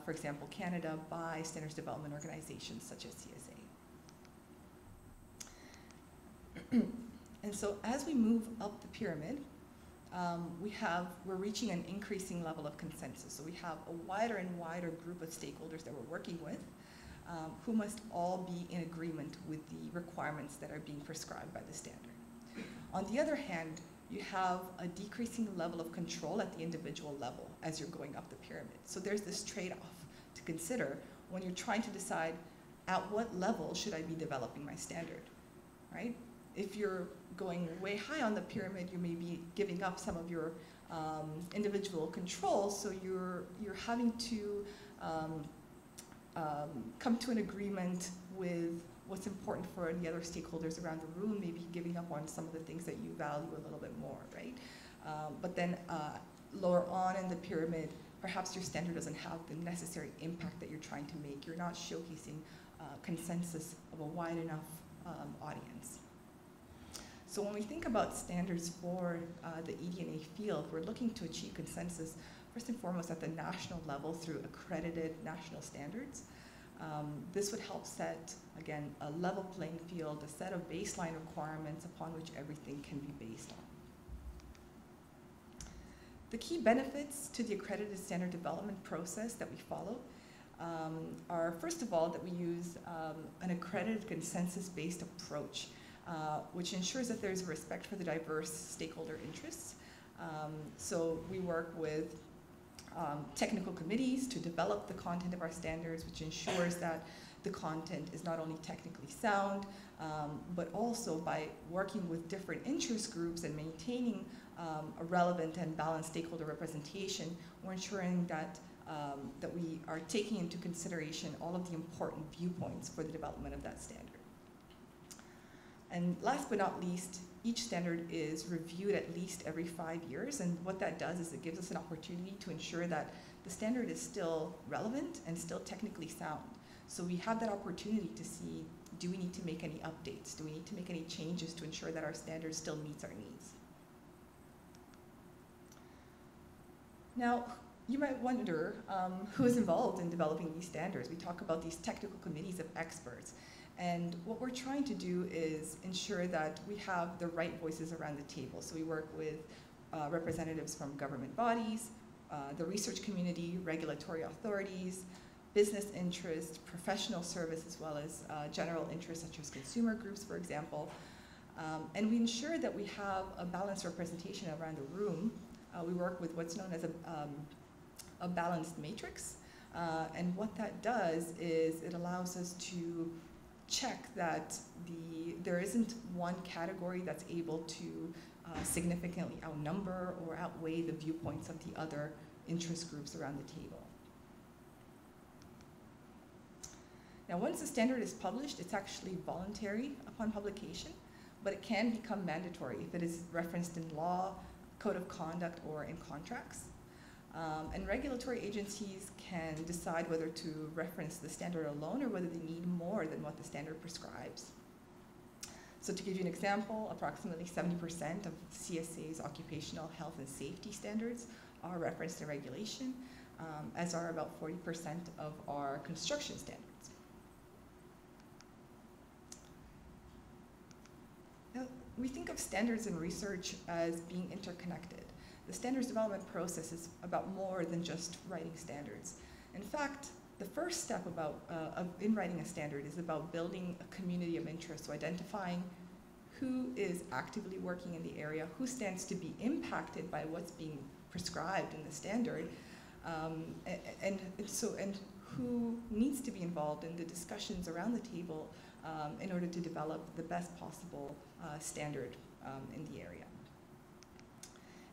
for example, Canada by standards development organizations such as CSA. And so as we move up the pyramid, we're reaching an increasing level of consensus. So we have a wider and wider group of stakeholders that we're working with who must all be in agreement with the requirements that are being prescribed by the standard. On the other hand, you have a decreasing level of control at the individual level as you're going up the pyramid. So there's this trade-off to consider when you're trying to decide at what level should I be developing my standard, right? If you're going way high on the pyramid, you may be giving up some of your individual control, so you're having to come to an agreement with what's important for the other stakeholders around the room, maybe giving up on some of the things that you value a little bit more, right? But then lower on in the pyramid, perhaps your standard doesn't have the necessary impact that you're trying to make. You're not showcasing consensus of a wide enough audience. So when we think about standards for the eDNA field, we're looking to achieve consensus first and foremost at the national level through accredited national standards. This would help set, again, a level playing field, a set of baseline requirements upon which everything can be based on. The key benefits to the accredited standard development process that we follow are, first of all, that we use an accredited consensus-based approach, which ensures that there's respect for the diverse stakeholder interests. So we work with technical committees to develop the content of our standards, which ensures that the content is not only technically sound, but also by working with different interest groups and maintaining a relevant and balanced stakeholder representation, we're ensuring that, that we are taking into consideration all of the important viewpoints for the development of that standard. And last but not least, each standard is reviewed at least every 5 years, and what that does is it gives us an opportunity to ensure that the standard is still relevant and still technically sound. So we have that opportunity to see, do we need to make any updates? Do we need to make any changes to ensure that our standard still meets our needs? Now, you might wonder who is involved in developing these standards. We talk about these technical committees of experts. And what we're trying to do is ensure that we have the right voices around the table. So we work with representatives from government bodies, the research community, regulatory authorities, business interests, professional service, as well as general interests such as consumer groups, for example. And we ensure that we have a balanced representation around the room. We work with what's known as a balanced matrix. And what that does is it allows us to check that there isn't one category that's able to significantly outnumber or outweigh the viewpoints of the other interest groups around the table. Now, once the standard is published, it's actually voluntary upon publication, but it can become mandatory if it is referenced in law, code of conduct, or in contracts. And regulatory agencies can decide whether to reference the standard alone or whether they need more than what the standard prescribes. So to give you an example, approximately 70% of CSA's occupational health and safety standards are referenced in regulation, as are about 40% of our construction standards. Now, we think of standards in research as being interconnected. The standards development process is about more than just writing standards. In fact, the first step in writing a standard is about building a community of interest, so identifying who is actively working in the area, who stands to be impacted by what's being prescribed in the standard, and who needs to be involved in the discussions around the table in order to develop the best possible standard in the area.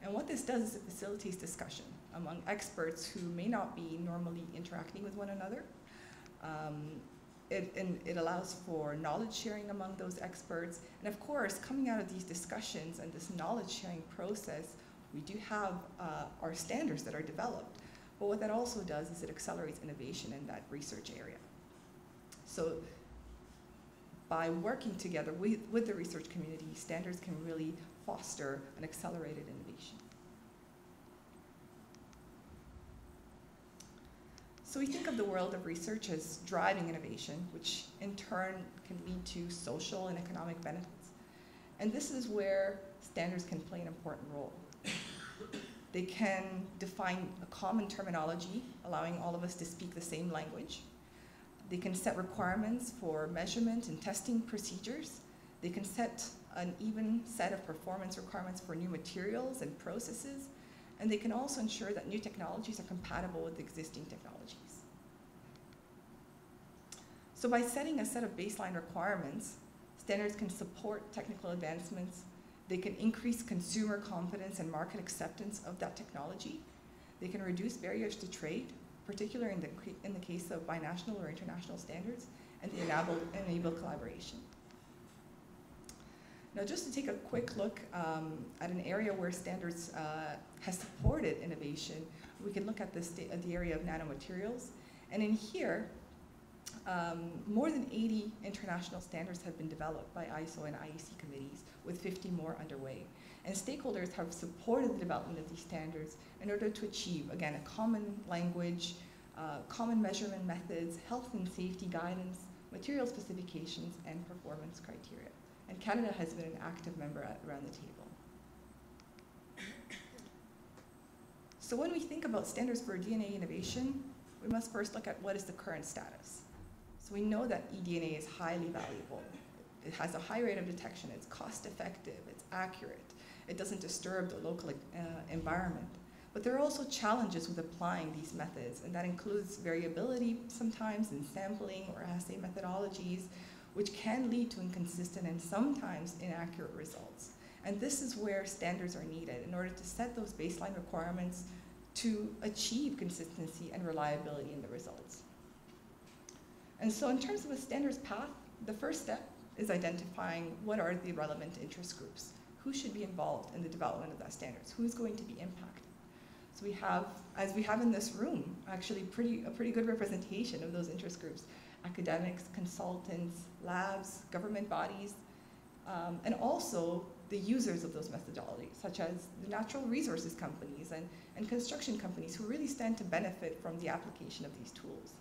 And what this does is it facilitates discussion among experts who may not be normally interacting with one another. It allows for knowledge sharing among those experts. And of course, coming out of these discussions and this knowledge sharing process, we do have our standards that are developed. But what that also does is it accelerates innovation in that research area. So by working together with the research community, standards can really foster an accelerated innovation. So we think of the world of research as driving innovation, which in turn can lead to social and economic benefits. And this is where standards can play an important role. They can define a common terminology, allowing all of us to speak the same language. They can set requirements for measurement and testing procedures. They can set an even set of performance requirements for new materials and processes, and they can also ensure that new technologies are compatible with existing technologies. So by setting a set of baseline requirements, standards can support technical advancements. They can increase consumer confidence and market acceptance of that technology. They can reduce barriers to trade, particularly in the case of binational or international standards, and they enable collaboration. Now, just to take a quick look at an area where standards has supported innovation, we can look at the area of nanomaterials. And in here, more than 80 international standards have been developed by ISO and IEC committees, with 50 more underway. And stakeholders have supported the development of these standards in order to achieve, again, a common language, common measurement methods, health and safety guidance, material specifications, and performance criteria. And Canada has been an active member around the table. So when we think about standards for DNA innovation, we must first look at what is the current status. So we know that eDNA is highly valuable. It has a high rate of detection, it's cost effective, it's accurate, it doesn't disturb the local environment. But there are also challenges with applying these methods, and that includes variability sometimes in sampling or assay methodologies, which can lead to inconsistent and sometimes inaccurate results. And this is where standards are needed in order to set those baseline requirements to achieve consistency and reliability in the results. And so in terms of a standards path, the first step is identifying what are the relevant interest groups. Who should be involved in the development of that standards? Who's going to be impacted? So we have, as we have in this room, actually a pretty good representation of those interest groups. Academics, consultants, labs, government bodies, and also the users of those methodologies, such as the natural resources companies and construction companies who really stand to benefit from the application of these tools.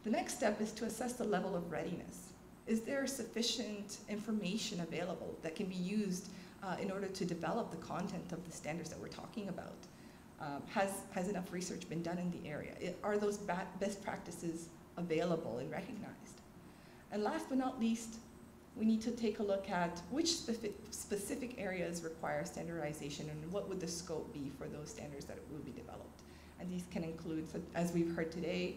The next step is to assess the level of readiness. Is there sufficient information available that can be used in order to develop the content of the standards that we're talking about? Has enough research been done in the area? Are those best practices available and recognized? And last but not least, we need to take a look at which specific areas require standardization and what would the scope be for those standards that will be developed. And these can include, so as we've heard today,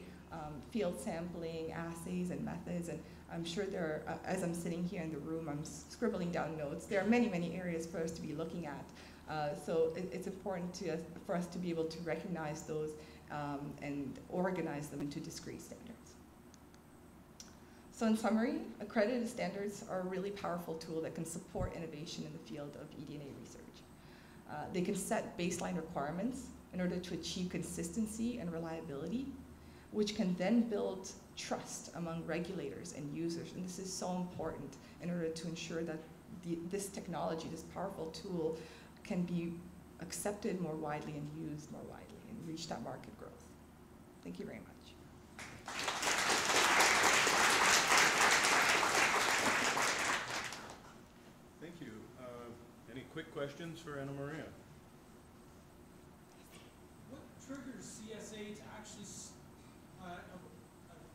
field sampling, assays, and methods. And I'm sure there are, as I'm sitting here in the room, I'm scribbling down notes. There are many, many areas for us to be looking at. So it's important for us to be able to recognize those and organize them into discrete standards. So in summary, accredited standards are a really powerful tool that can support innovation in the field of eDNA research. They can set baseline requirements in order to achieve consistency and reliability, which can then build trust among regulators and users. And this is so important in order to ensure that this technology, this powerful tool, can be accepted more widely and used more widely and reach that market growth. Thank you very much. Thank you. Any quick questions for Ana Maria? What triggers CSA to actually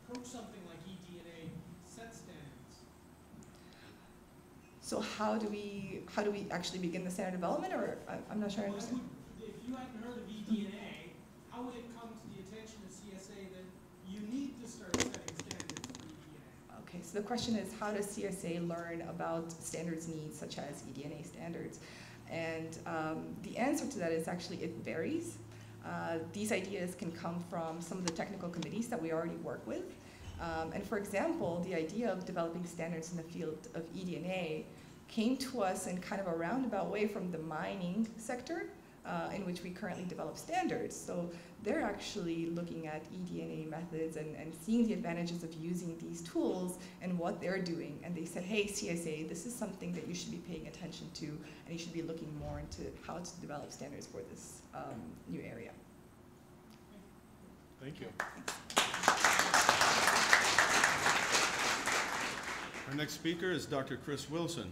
approach something like eDNA, set standards? So how do we actually begin the standard development, or I'm not sure I understand. If you hadn't heard of eDNA, how would it come to the attention of CSA that you need to start setting standards for eDNA? Okay, so the question is, how does CSA learn about standards needs such as eDNA standards? And the answer to that is actually it varies. These ideas can come from some of the technical committees that we already work with. And for example, the idea of developing standards in the field of eDNA came to us in kind of a roundabout way from the mining sector, in which we currently develop standards. So they're actually looking at eDNA methods and seeing the advantages of using these tools and what they're doing. And they said, hey, CSA, this is something that you should be paying attention to, and you should be looking more into how to develop standards for this new area. Thank you. Our next speaker is Dr. Chris Wilson.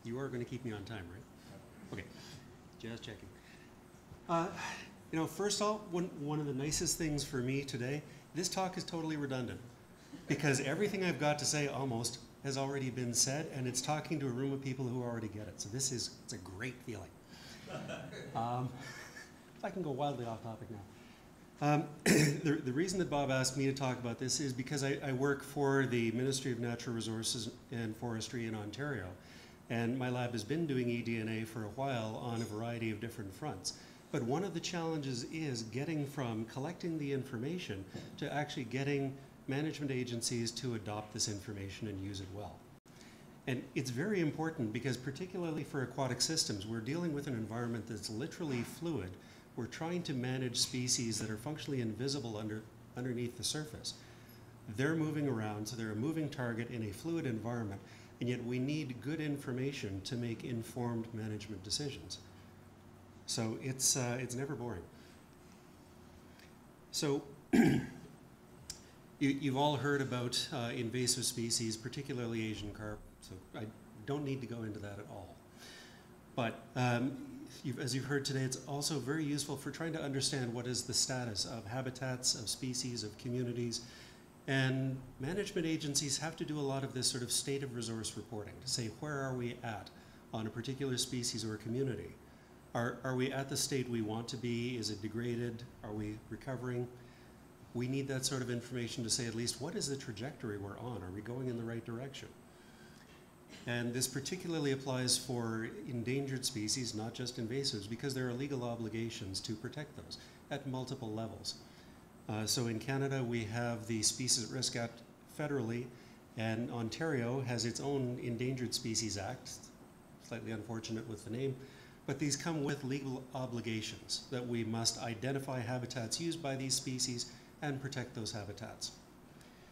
You are going to keep me on time, right? Okay, just checking. You know, first off, one of the nicest things for me today, this talk is totally redundant because everything I've got to say almost has already been said, and it's talking to a room of people who already get it. So it's a great feeling. I can go wildly off topic now. The reason that Bob asked me to talk about this is because I work for the Ministry of Natural Resources and Forestry in Ontario. And my lab has been doing eDNA for a while on a variety of different fronts. But one of the challenges is getting from collecting the information to actually getting management agencies to adopt this information and use it well. And it's very important because particularly for aquatic systems, we're dealing with an environment that's literally fluid. We're trying to manage species that are functionally invisible underneath the surface. They're moving around, so they're a moving target in a fluid environment. And yet we need good information to make informed management decisions. So it's never boring. So you've all heard about invasive species, particularly Asian carp. So I don't need to go into that at all. But as you've heard today, it's also very useful for trying to understand what is the status of habitats, of species, of communities. And management agencies have to do a lot of this sort of state of resource reporting to say, where are we at on a particular species or community? Are we at the state we want to be? Is it degraded? Are we recovering? We need that sort of information to say at least, what is the trajectory we're on? Are we going in the right direction? And this particularly applies for endangered species, not just invasives, because there are legal obligations to protect those at multiple levels. So in Canada, we have the Species at Risk Act federally, and Ontario has its own Endangered Species Act, slightly unfortunate with the name, but these come with legal obligations that we must identify habitats used by these species and protect those habitats.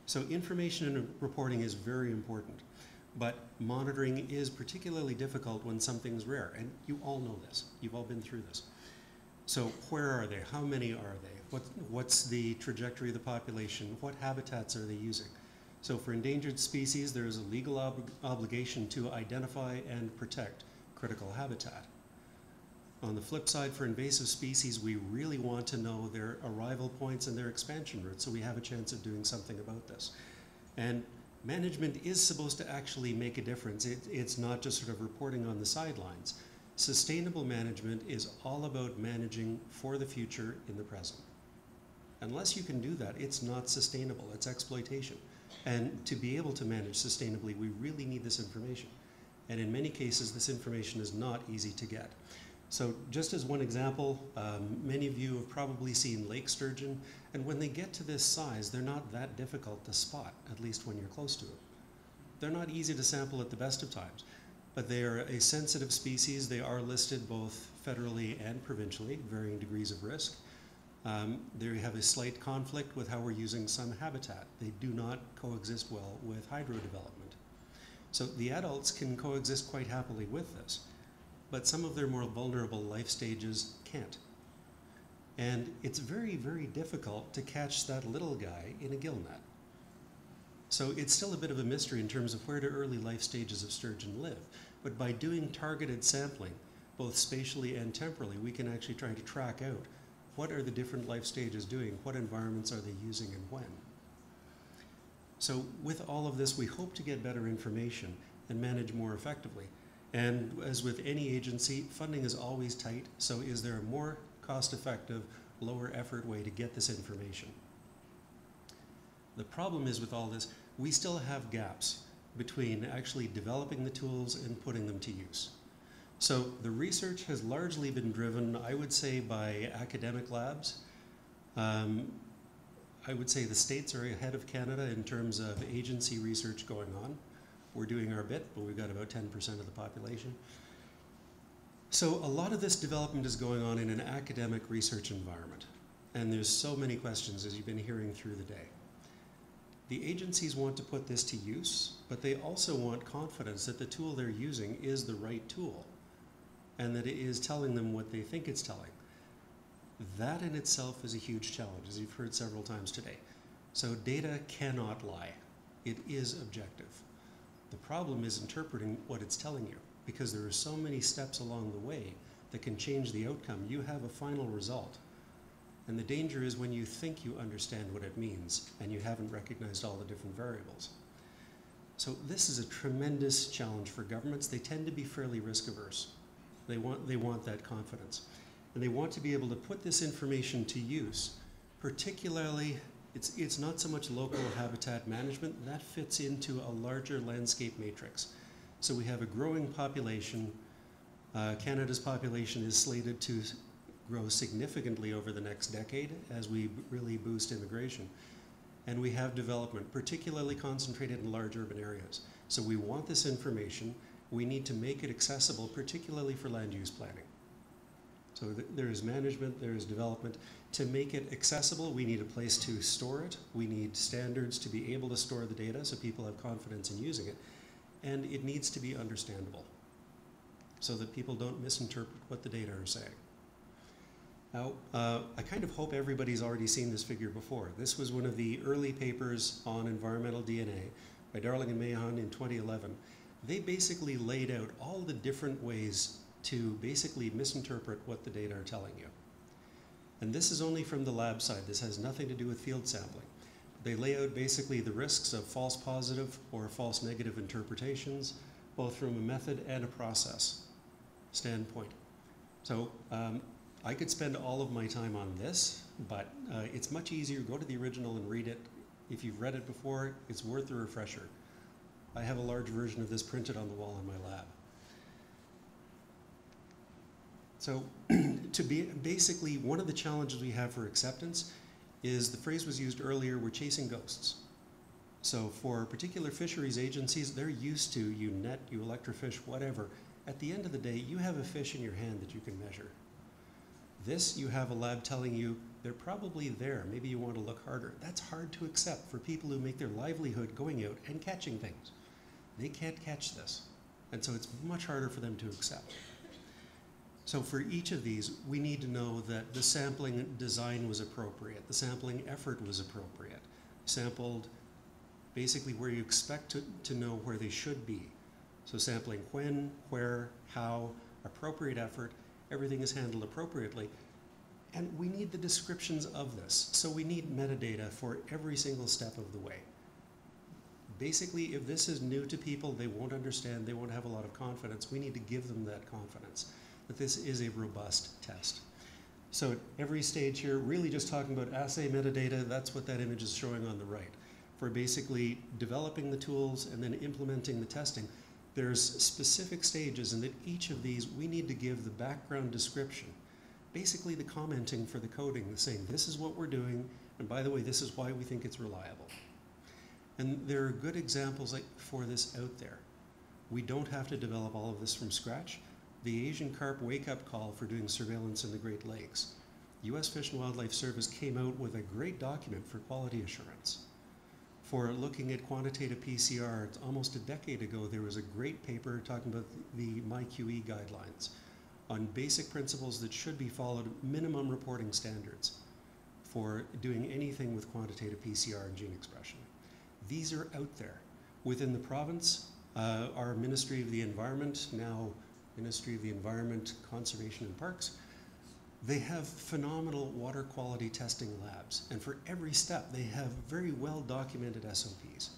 So information and reporting is very important, but monitoring is particularly difficult when something's rare, and you all know this. You've all been through this. So where are they? How many are they? What's the trajectory of the population? What habitats are they using? So for endangered species, there is a legal obligation to identify and protect critical habitat. On the flip side, for invasive species, we really want to know their arrival points and their expansion routes so we have a chance of doing something about this. And management is supposed to actually make a difference. It's not just sort of reporting on the sidelines. Sustainable management is all about managing for the future in the present. Unless you can do that, it's not sustainable, it's exploitation. And to be able to manage sustainably, we really need this information. And in many cases, this information is not easy to get. So just as one example, many of you have probably seen lake sturgeon, and when they get to this size, they're not that difficult to spot, at least when you're close to them. They're not easy to sample at the best of times, but they are a sensitive species. They are listed both federally and provincially, varying degrees of risk. They have a slight conflict with how we're using some habitat. They do not coexist well with hydro development. So the adults can coexist quite happily with this, but some of their more vulnerable life stages can't. And it's very, very difficult to catch that little guy in a gill net. So it's still a bit of a mystery in terms of where do early life stages of sturgeon live. But by doing targeted sampling, both spatially and temporally, we can actually try to track out what are the different life stages doing, what environments are they using and when. So with all of this, we hope to get better information and manage more effectively. And as with any agency, funding is always tight, so is there a more cost-effective, lower effort way to get this information? The problem is with all this, we still have gaps between actually developing the tools and putting them to use. So the research has largely been driven, I would say, by academic labs. I would say the states are ahead of Canada in terms of agency research going on. We're doing our bit, but we've got about 10% of the population. So a lot of this development is going on in an academic research environment. And there's so many questions, as you've been hearing through the day. The agencies want to put this to use, but they also want confidence that the tool they're using is the right tool and that it is telling them what they think it's telling. That in itself is a huge challenge, as you've heard several times today. So data cannot lie. It is objective. The problem is interpreting what it's telling you, because there are so many steps along the way that can change the outcome. You have a final result. And the danger is when you think you understand what it means and you haven't recognized all the different variables. So this is a tremendous challenge for governments. They tend to be fairly risk averse. They want that confidence. And they want to be able to put this information to use, particularly, it's not so much local habitat management, that fits into a larger landscape matrix. So we have a growing population. Canada's population is slated to grow significantly over the next decade as we really boost immigration. And we have development, particularly concentrated in large urban areas. So we want this information. We need to make it accessible, particularly for land use planning. So there is management, there is development. To make it accessible, we need a place to store it. We need standards to be able to store the data so people have confidence in using it. And it needs to be understandable so that people don't misinterpret what the data are saying. Now, I kind of hope everybody's already seen this figure before. This was one of the early papers on environmental DNA by Darling and Mahon in 2011. They basically laid out all the different ways to basically misinterpret what the data are telling you. And this is only from the lab side. This has nothing to do with field sampling. They lay out basically the risks of false positive or false negative interpretations, both from a method and a process standpoint. So I could spend all of my time on this, but it's much easier. Go to the original and read it. If you've read it before, it's worth a refresher. I have a large version of this printed on the wall in my lab. So basically, one of the challenges we have for acceptance is, the phrase was used earlier, we're chasing ghosts. So for particular fisheries agencies, they're used to, you net, you electrofish, whatever. At the end of the day, you have a fish in your hand that you can measure. This, you have a lab telling you they're probably there. Maybe you want to look harder. That's hard to accept for people who make their livelihood going out and catching things. They can't catch this. And so it's much harder for them to accept. So for each of these, we need to know that the sampling design was appropriate. The sampling effort was appropriate. Sampled basically where you expect to know where they should be. So sampling when, where, how, appropriate effort, everything is handled appropriately. And we need the descriptions of this. So we need metadata for every single step of the way. Basically, if this is new to people, they won't understand, they won't have a lot of confidence. We need to give them that confidence. that this is a robust test. So at every stage here, really just talking about assay metadata, that's what that image is showing on the right. For basically developing the tools and then implementing the testing, there's specific stages, and at each of these we need to give the background description, basically the commenting for the coding, saying this is what we're doing, and by the way, this is why we think it's reliable. And there are good examples for this out there. We don't have to develop all of this from scratch. The Asian carp wake-up call for doing surveillance in the Great Lakes. U.S. Fish and Wildlife Service came out with a great document for quality assurance. For looking at quantitative PCR, almost a decade ago, there was a great paper talking about the MyQE guidelines on basic principles that should be followed, minimum reporting standards for doing anything with quantitative PCR and gene expression. These are out there. Within the province, our Ministry of the Environment, now Ministry of the Environment, Conservation and Parks, they have phenomenal water quality testing labs, and for every step they have very well documented SOPs,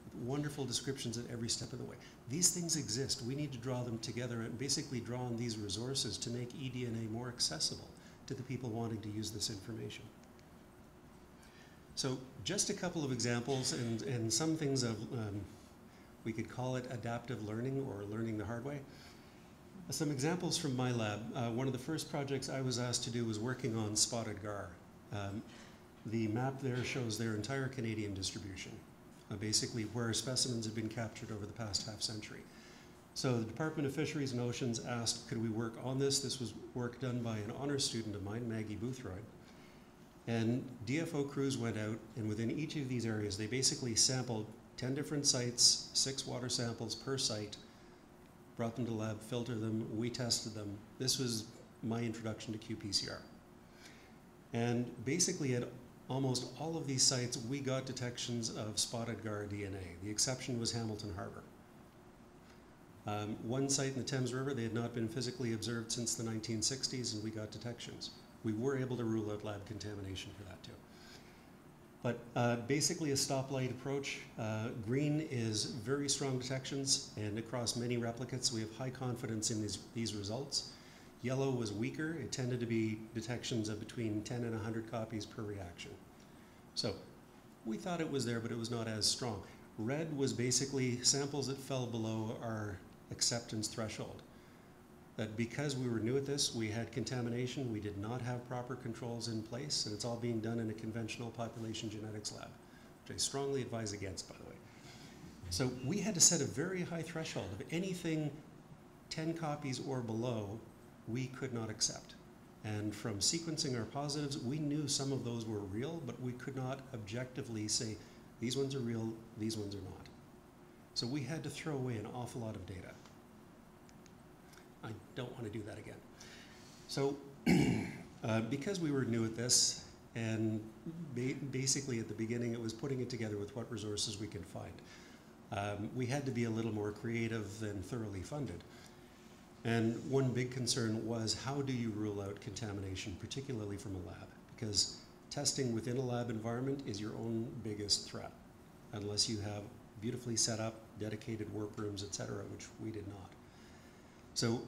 with wonderful descriptions at every step of the way. These things exist. We need to draw them together and basically draw on these resources to make eDNA more accessible to the people wanting to use this information. So just a couple of examples and some things of, we could call it adaptive learning or learning the hard way. Some examples from my lab. One of the first projects I was asked to do was working on spotted gar. The map there shows their entire Canadian distribution, basically where specimens have been captured over the past half century. So the Department of Fisheries and Oceans asked, could we work on this? This was work done by an honors student of mine, Maggie Boothroyd. And DFO crews went out, and within each of these areas, they basically sampled 10 different sites, 6 water samples per site, brought them to the lab, filtered them, we tested them. This was my introduction to qPCR. And basically at almost all of these sites, we got detections of spotted gar DNA. The exception was Hamilton Harbor. One site in the Thames River, they had not been physically observed since the 1960s, and we got detections. We were able to rule out lab contamination for that too. But basically a stoplight approach. Green is very strong detections, and across many replicates we have high confidence in these results. Yellow was weaker. It tended to be detections of between 10 and 100 copies per reaction. So we thought it was there, but it was not as strong. Red was basically samples that fell below our acceptance threshold. That because we were new at this, we had contamination, we did not have proper controls in place, and it's all being done in a conventional population genetics lab, which I strongly advise against, by the way. So we had to set a very high threshold. Of anything 10 copies or below, we could not accept. And from sequencing our positives, we knew some of those were real, but we could not objectively say, these ones are real, these ones are not. So we had to throw away an awful lot of data. I don't want to do that again. So because we were new at this, and basically at the beginning it was putting it together with what resources we could find. We had to be a little more creative than thoroughly funded. And one big concern was, how do you rule out contamination, particularly from a lab? Because testing within a lab environment is your own biggest threat, unless you have beautifully set up, dedicated workrooms, etc., which we did not. So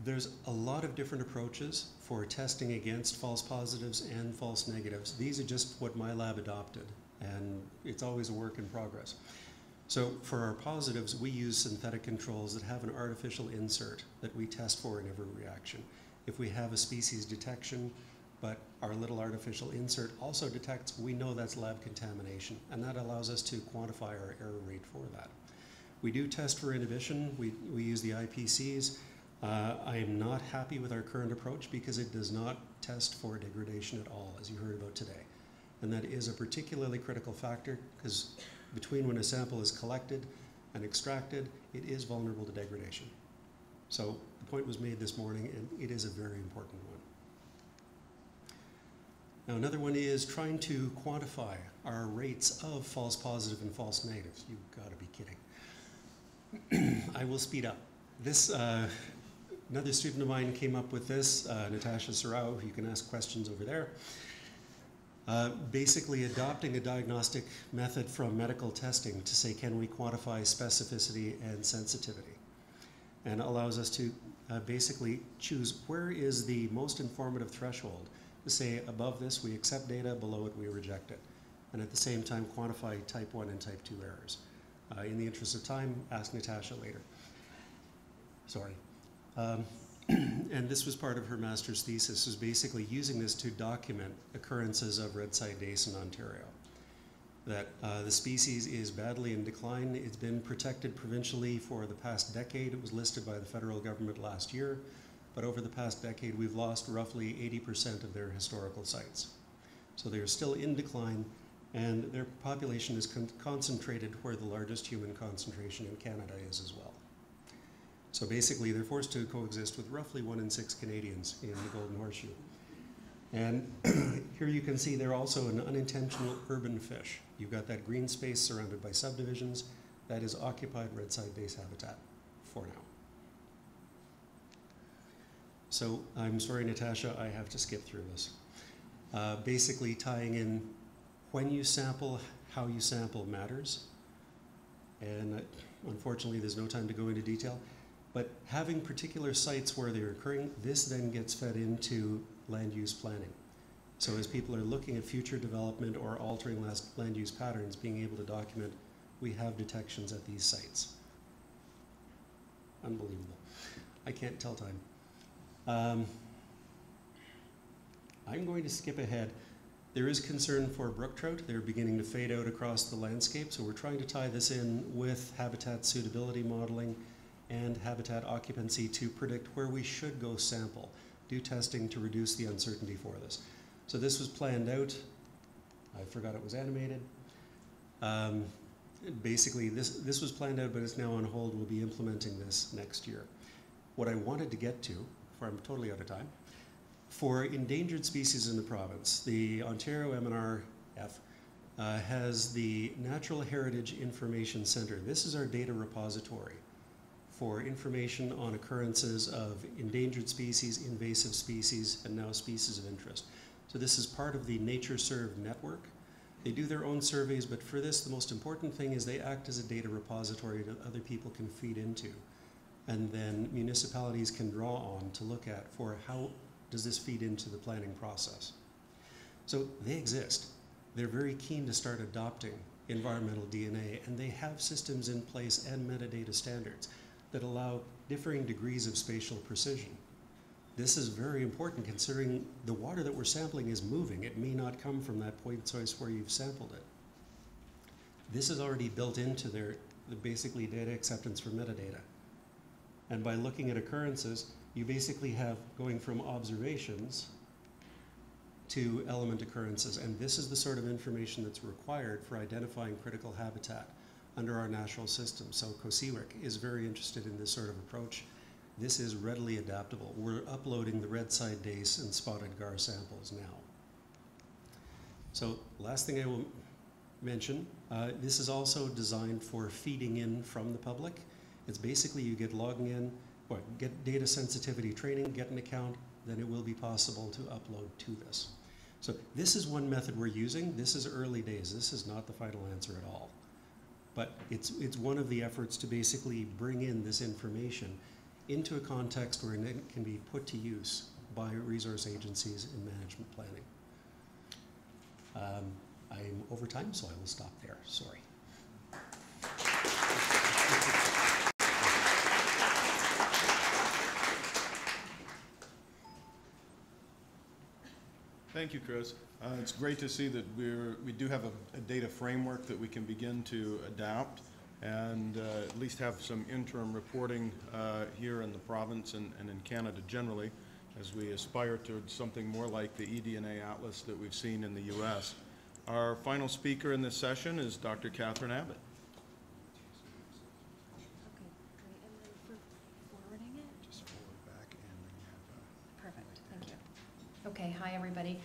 there's a lot of different approaches for testing against false positives and false negatives. These are just what my lab adopted, and it's always a work in progress. So for our positives, we use synthetic controls that have an artificial insert that we test for in every reaction. If we have a species detection, but our little artificial insert also detects, we know that's lab contamination, and that allows us to quantify our error rate for that. We do test for inhibition. We use the IPCs. I am not happy with our current approach because it does not test for degradation at all, as you heard about today. And that is a particularly critical factor because between when a sample is collected and extracted, it is vulnerable to degradation. So the point was made this morning, and it is a very important one. Now another one is trying to quantify our rates of false positive and false negatives. You've got to be kidding. I will speed up. This, another student of mine came up with this, Natasha Sarau, you can ask questions over there. Basically adopting a diagnostic method from medical testing to say, can we quantify specificity and sensitivity? And allows us to basically choose where is the most informative threshold to say above this we accept data, below it we reject it, and at the same time quantify type 1 and type 2 errors. In the interest of time, ask Natasha later. Sorry. And this was part of her master's thesis, was basically using this to document occurrences of red-side dace in Ontario. That the species is badly in decline. It's been protected provincially for the past decade. It was listed by the federal government last year, but over the past decade we've lost roughly 80% of their historical sites. So they're still in decline, and their population is concentrated where the largest human concentration in Canada is as well. So basically they're forced to coexist with roughly 1 in 6 Canadians in the Golden Horseshoe. And here you can see they're also an unintentional urban fish. You've got that green space surrounded by subdivisions. That is occupied red-side dace habitat for now. So I'm sorry, Natasha, I have to skip through this. Basically tying in when you sample, how you sample matters. And unfortunately, there's no time to go into detail. But having particular sites where they're occurring, this then gets fed into land use planning. So as people are looking at future development or altering land use patterns, being able to document, we have detections at these sites. Unbelievable. I can't tell time. I'm going to skip ahead. There is concern for brook trout. They're beginning to fade out across the landscape, so we're trying to tie this in with habitat suitability modeling and habitat occupancy to predict where we should go sample, do testing to reduce the uncertainty for this. So this was planned out. I forgot it was animated. Basically, this was planned out, but it's now on hold. We'll be implementing this next year. What I wanted to get to, before I'm totally out of time, for endangered species in the province, the Ontario MNRF has the Natural Heritage Information Centre. This is our data repository for information on occurrences of endangered species, invasive species, and now species of interest. So this is part of the NatureServe network. They do their own surveys, but for this, the most important thing is they act as a data repository that other people can feed into. And then municipalities can draw on to look at for how does this feed into the planning process. So they exist. They're very keen to start adopting environmental DNA, and they have systems in place and metadata standards that allow differing degrees of spatial precision. This is very important considering the water that we're sampling is moving. It may not come from that point source where you've sampled it. This is already built into the basically data acceptance for metadata. And by looking at occurrences, you basically have going from observations to element occurrences. And this is the sort of information that's required for identifying critical habitat under our natural system. So COSEWIC is very interested in this sort of approach. This is readily adaptable. We're uploading the red-side dace and spotted gar samples now. So last thing I will mention, this is also designed for feeding in from the public. It's basically you get logging in, or get data sensitivity training, get an account, then it will be possible to upload to this. So this is one method we're using. This is early days. This is not the final answer at all. But it's one of the efforts to basically bring in this information into a context where it can be put to use by resource agencies in management planning. I'm over time, so I will stop there. Sorry. Thank you, Chris. It's great to see that we do have a data framework that we can begin to adapt and at least have some interim reporting here in the province and in Canada generally as we aspire to something more like the eDNA Atlas that we've seen in the US. Our final speaker in this session is Dr. Catherine Abbott. Okay, great. And then for forwarding it? Just forward back and then you have Perfect, thank you. Okay, hi everybody.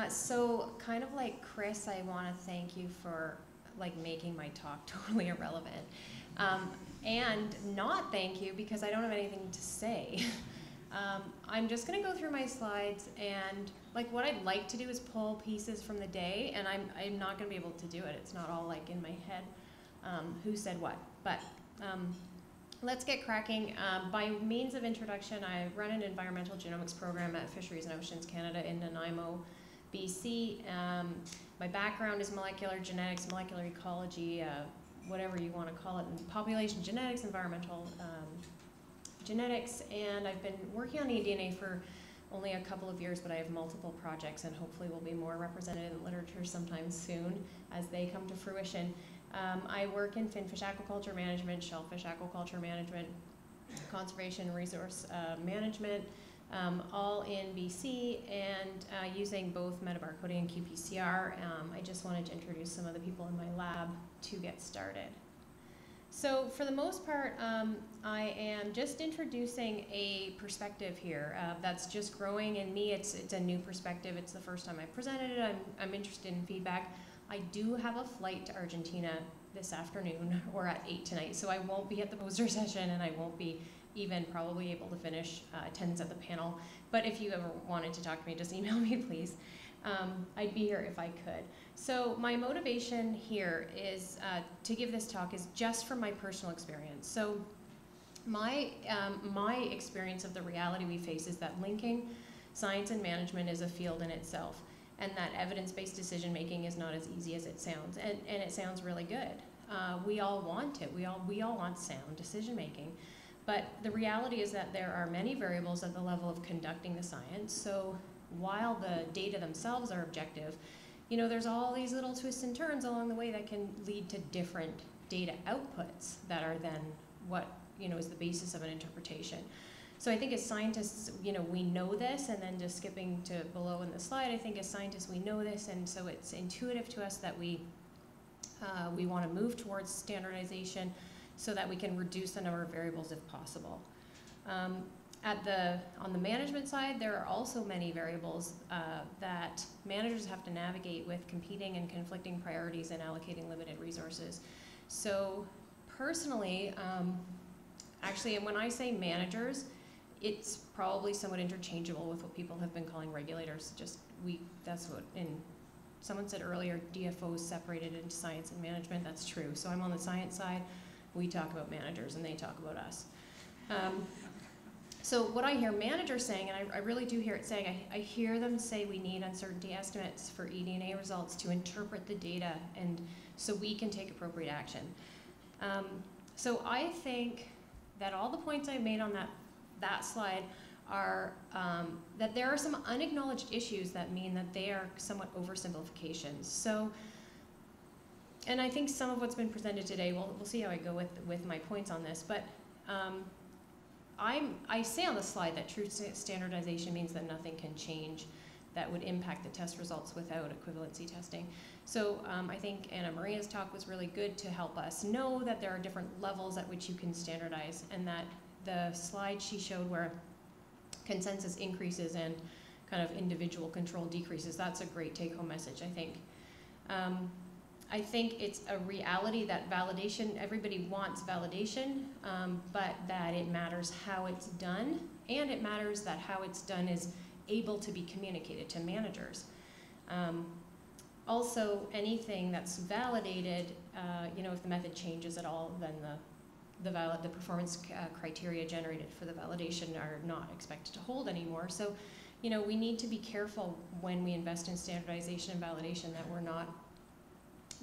So kind of like Chris, I want to thank you for making my talk totally irrelevant. And not thank you because I don't have anything to say. I'm just going to go through my slides, and what I'd like to do is pull pieces from the day, and I'm not going to be able to do it. It's not all in my head who said what. But let's get cracking. By means of introduction, I run an environmental genomics program at Fisheries and Oceans Canada in Nanaimo, BC. My background is molecular genetics, molecular ecology, whatever you want to call it, and population genetics, environmental genetics, and I've been working on eDNA for only a couple of years, but I have multiple projects and hopefully will be more represented in literature sometime soon as they come to fruition. I work in finfish aquaculture management, shellfish aquaculture management, conservation resource management, all in BC, and using both Metabarcoding and qPCR. I just wanted to introduce some of the people in my lab to get started. So for the most part, I am just introducing a perspective here that's just growing in me. It's a new perspective. It's the first time I've presented it. I'm interested in feedback. I do have a flight to Argentina this afternoon, or at 8 tonight, so I won't be at the poster session, and I won't be even probably able to finish attendance at the panel. But if you ever wanted to talk to me, just email me, please. I'd be here if I could. So my motivation here is to give this talk is just from my personal experience. So my experience of the reality we face is that linking science and management is a field in itself, and that evidence-based decision-making is not as easy as it sounds, and it sounds really good. We all want it. We all want sound decision-making. But the reality is that there are many variables at the level of conducting the science. So while the data themselves are objective, you know, there's all these little twists and turns along the way that can lead to different data outputs that are then what, you know, is the basis of an interpretation. So I think as scientists, you know, we know this, and then just skipping to below in the slide, I think as scientists we know this, and so it's intuitive to us that we want to move towards standardization so that we can reduce the number of variables if possible. On the management side, there are also many variables that managers have to navigate with competing and conflicting priorities and allocating limited resources. So personally, actually, and when I say managers, it's probably somewhat interchangeable with what people have been calling regulators. That's what, someone said earlier, DFOs separated into science and management. That's true. So I'm on the science side. We talk about managers, and they talk about us. So what I hear managers saying, and I really do hear it saying, I hear them say we need uncertainty estimates for eDNA results to interpret the data, and so we can take appropriate action. So I think that all the points I made on that slide are that there are some unacknowledged issues that mean that they are somewhat oversimplifications. So, and I think some of what's been presented today, we'll see how I go with my points on this, but I say on the slide that true standardization means that nothing can change that would impact the test results without equivalency testing. So I think Anna Maria's talk was really good to help us know that there are different levels at which you can standardize, and that the slide she showed where consensus increases and kind of individual control decreases, that's a great take-home message, I think. I think it's a reality that validation, everybody wants validation, but that it matters how it's done, and it matters that how it's done is able to be communicated to managers. Also, anything that's validated, you know, if the method changes at all, then the performance criteria generated for the validation are not expected to hold anymore. So, you know, we need to be careful when we invest in standardization and validation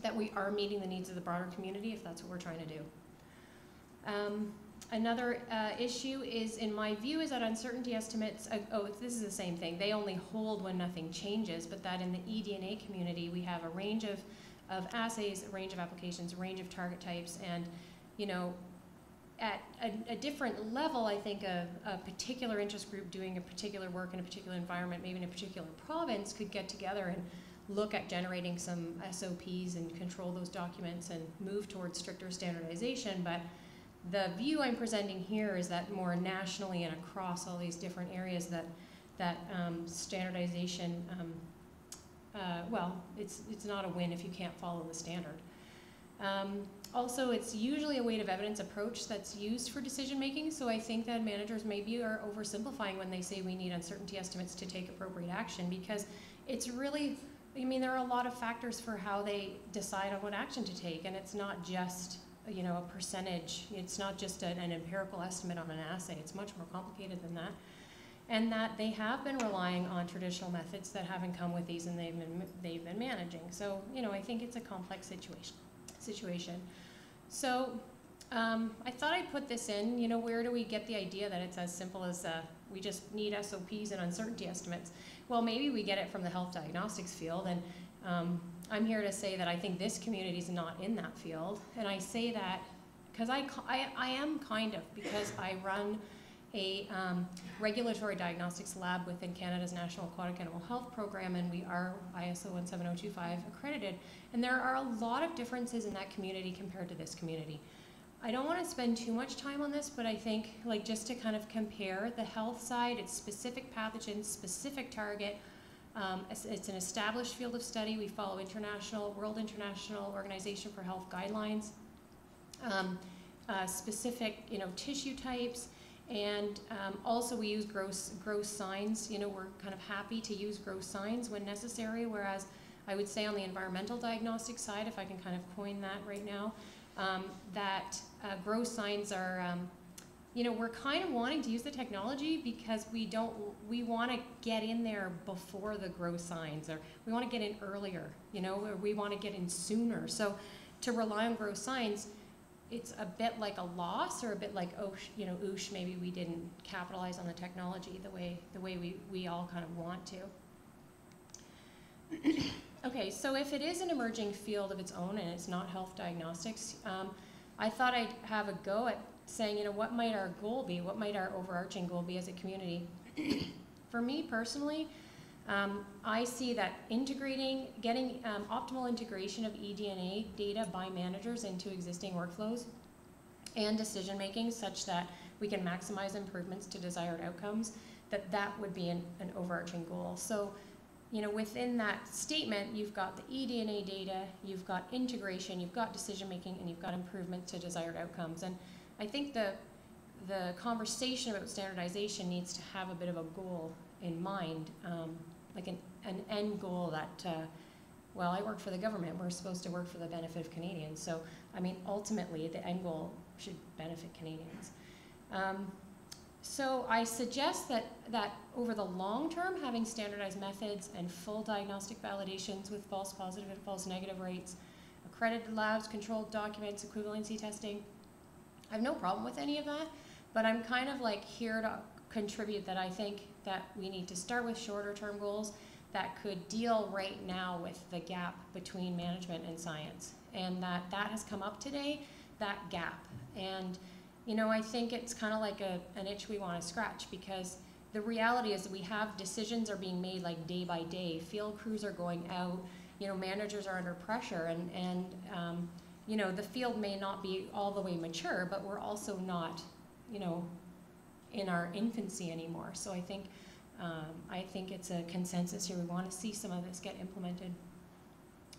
that we are meeting the needs of the broader community, if that's what we're trying to do. Another issue is, in my view, is that uncertainty estimates, this is the same thing, they only hold when nothing changes, but that in the eDNA community we have a range of assays, a range of applications, a range of target types, and, you know, at a different level, I think a particular interest group doing a particular work in a particular environment, maybe in a particular province, could get together and look at generating some SOPs and control those documents and move towards stricter standardization. But the view I'm presenting here is that more nationally and across all these different areas that standardization, well, it's not a win if you can't follow the standard. Also, it's usually a weight of evidence approach that's used for decision making, so I think that managers maybe are oversimplifying when they say we need uncertainty estimates to take appropriate action, because it's really, I mean, there are a lot of factors for how they decide on what action to take, and it's not just you know, a percentage. It's not just an empirical estimate on an assay. It's much more complicated than that. And that they have been relying on traditional methods that haven't come with these, and they've been managing. So, you know, I think it's a complex situation. So I thought I'd put this in. You know, where do we get the idea that it's as simple as we just need SOPs and uncertainty estimates? Well, maybe we get it from the health diagnostics field, and I'm here to say that I think this community is not in that field. And I say that because I am kind of, because I run a regulatory diagnostics lab within Canada's National Aquatic Animal Health Program, and we are ISO 17025 accredited. And there are a lot of differences in that community compared to this community. I don't want to spend too much time on this, but I think, like, just to kind of compare the health side, it's specific pathogens, specific target. It's an established field of study. We follow World International Organization for Health guidelines, specific, you know, tissue types. And also we use gross signs. You know, we're kind of happy to use gross signs when necessary, whereas I would say on the environmental diagnostic side, if I can kind of coin that right now, that gross signs are, you know, we're kind of wanting to use the technology because we want to get in there before the gross signs, or we want to get in earlier, you know, or we want to get in sooner. So to rely on gross signs, it's a bit like a loss, or a bit like, oh, you know, oosh, maybe we didn't capitalize on the technology the way we all kind of want to. Okay, so if it is an emerging field of its own and it's not health diagnostics, I thought I'd have a go at saying, you know, what might our goal be? What might our overarching goal be as a community? For me personally, I see that getting optimal integration of eDNA data by managers into existing workflows and decision making such that we can maximize improvements to desired outcomes, that would be an overarching goal. So, you know, within that statement, you've got the eDNA data, you've got integration, you've got decision making, and you've got improvement to desired outcomes. And I think the conversation about standardization needs to have a bit of a goal in mind, like an end goal that, well, I work for the government. We're supposed to work for the benefit of Canadians. So, I mean, ultimately, the end goal should benefit Canadians. So I suggest that over the long term, having standardized methods and full diagnostic validations with false positive and false negative rates, accredited labs, controlled documents, equivalency testing, I have no problem with any of that, but I'm kind of like here to contribute that I think that we need to start with shorter term goals that could deal right now with the gap between management and science. And that has come up today, that gap. And you know, I think it's kind of like an itch we want to scratch, because the reality is that we have decisions are being made like day by day. Field crews are going out, you know, managers are under pressure, and you know, the field may not be all the way mature, but we're also not, you know, in our infancy anymore. So I think it's a consensus here. We want to see some of this get implemented.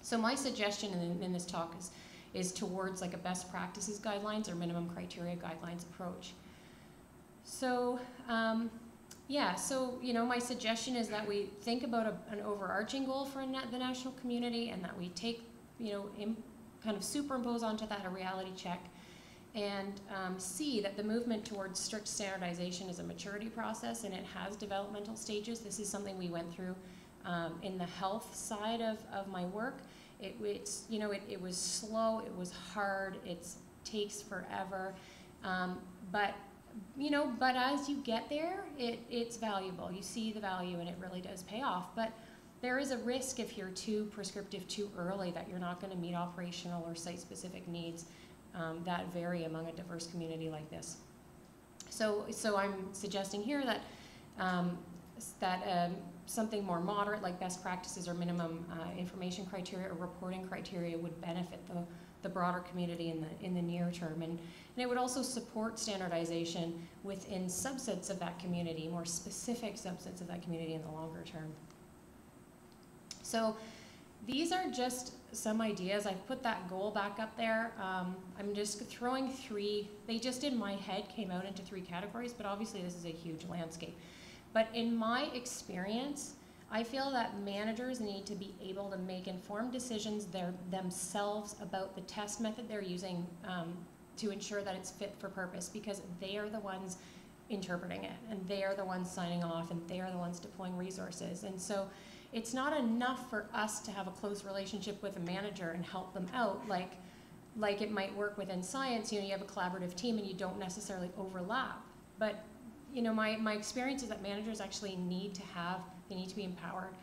So my suggestion in this talk is towards like a best practices guidelines or minimum criteria guidelines approach. So yeah, so you know, my suggestion is that we think about an overarching goal for the national community, and that we take, you know, kind of superimpose onto that a reality check, and see that the movement towards strict standardization is a maturity process, and it has developmental stages. This is something we went through in the health side of my work. It's you know, it was slow, it was hard, it takes forever, but you know, but as you get there, it's valuable. You see the value, and it really does pay off. But there is a risk if you're too prescriptive too early that you're not going to meet operational or site-specific needs that vary among a diverse community like this. So I'm suggesting here that something more moderate, like best practices or minimum information criteria or reporting criteria, would benefit the broader community in the near term, and it would also support standardization within subsets of that community, more specific subsets of that community in the longer term. So these are just some ideas. I've put that goal back up there. I'm just throwing three. They just in my head came out into three categories, but obviously this is a huge landscape. But in my experience, I feel that managers need to be able to make informed decisions themselves about the test method they're using to ensure that it's fit for purpose, because they are the ones interpreting it, and they are the ones signing off, and they are the ones deploying resources. And so it's not enough for us to have a close relationship with a manager and help them out like it might work within science. You know, you have a collaborative team and you don't necessarily overlap. But you know, my experience is that managers actually need to be empowered.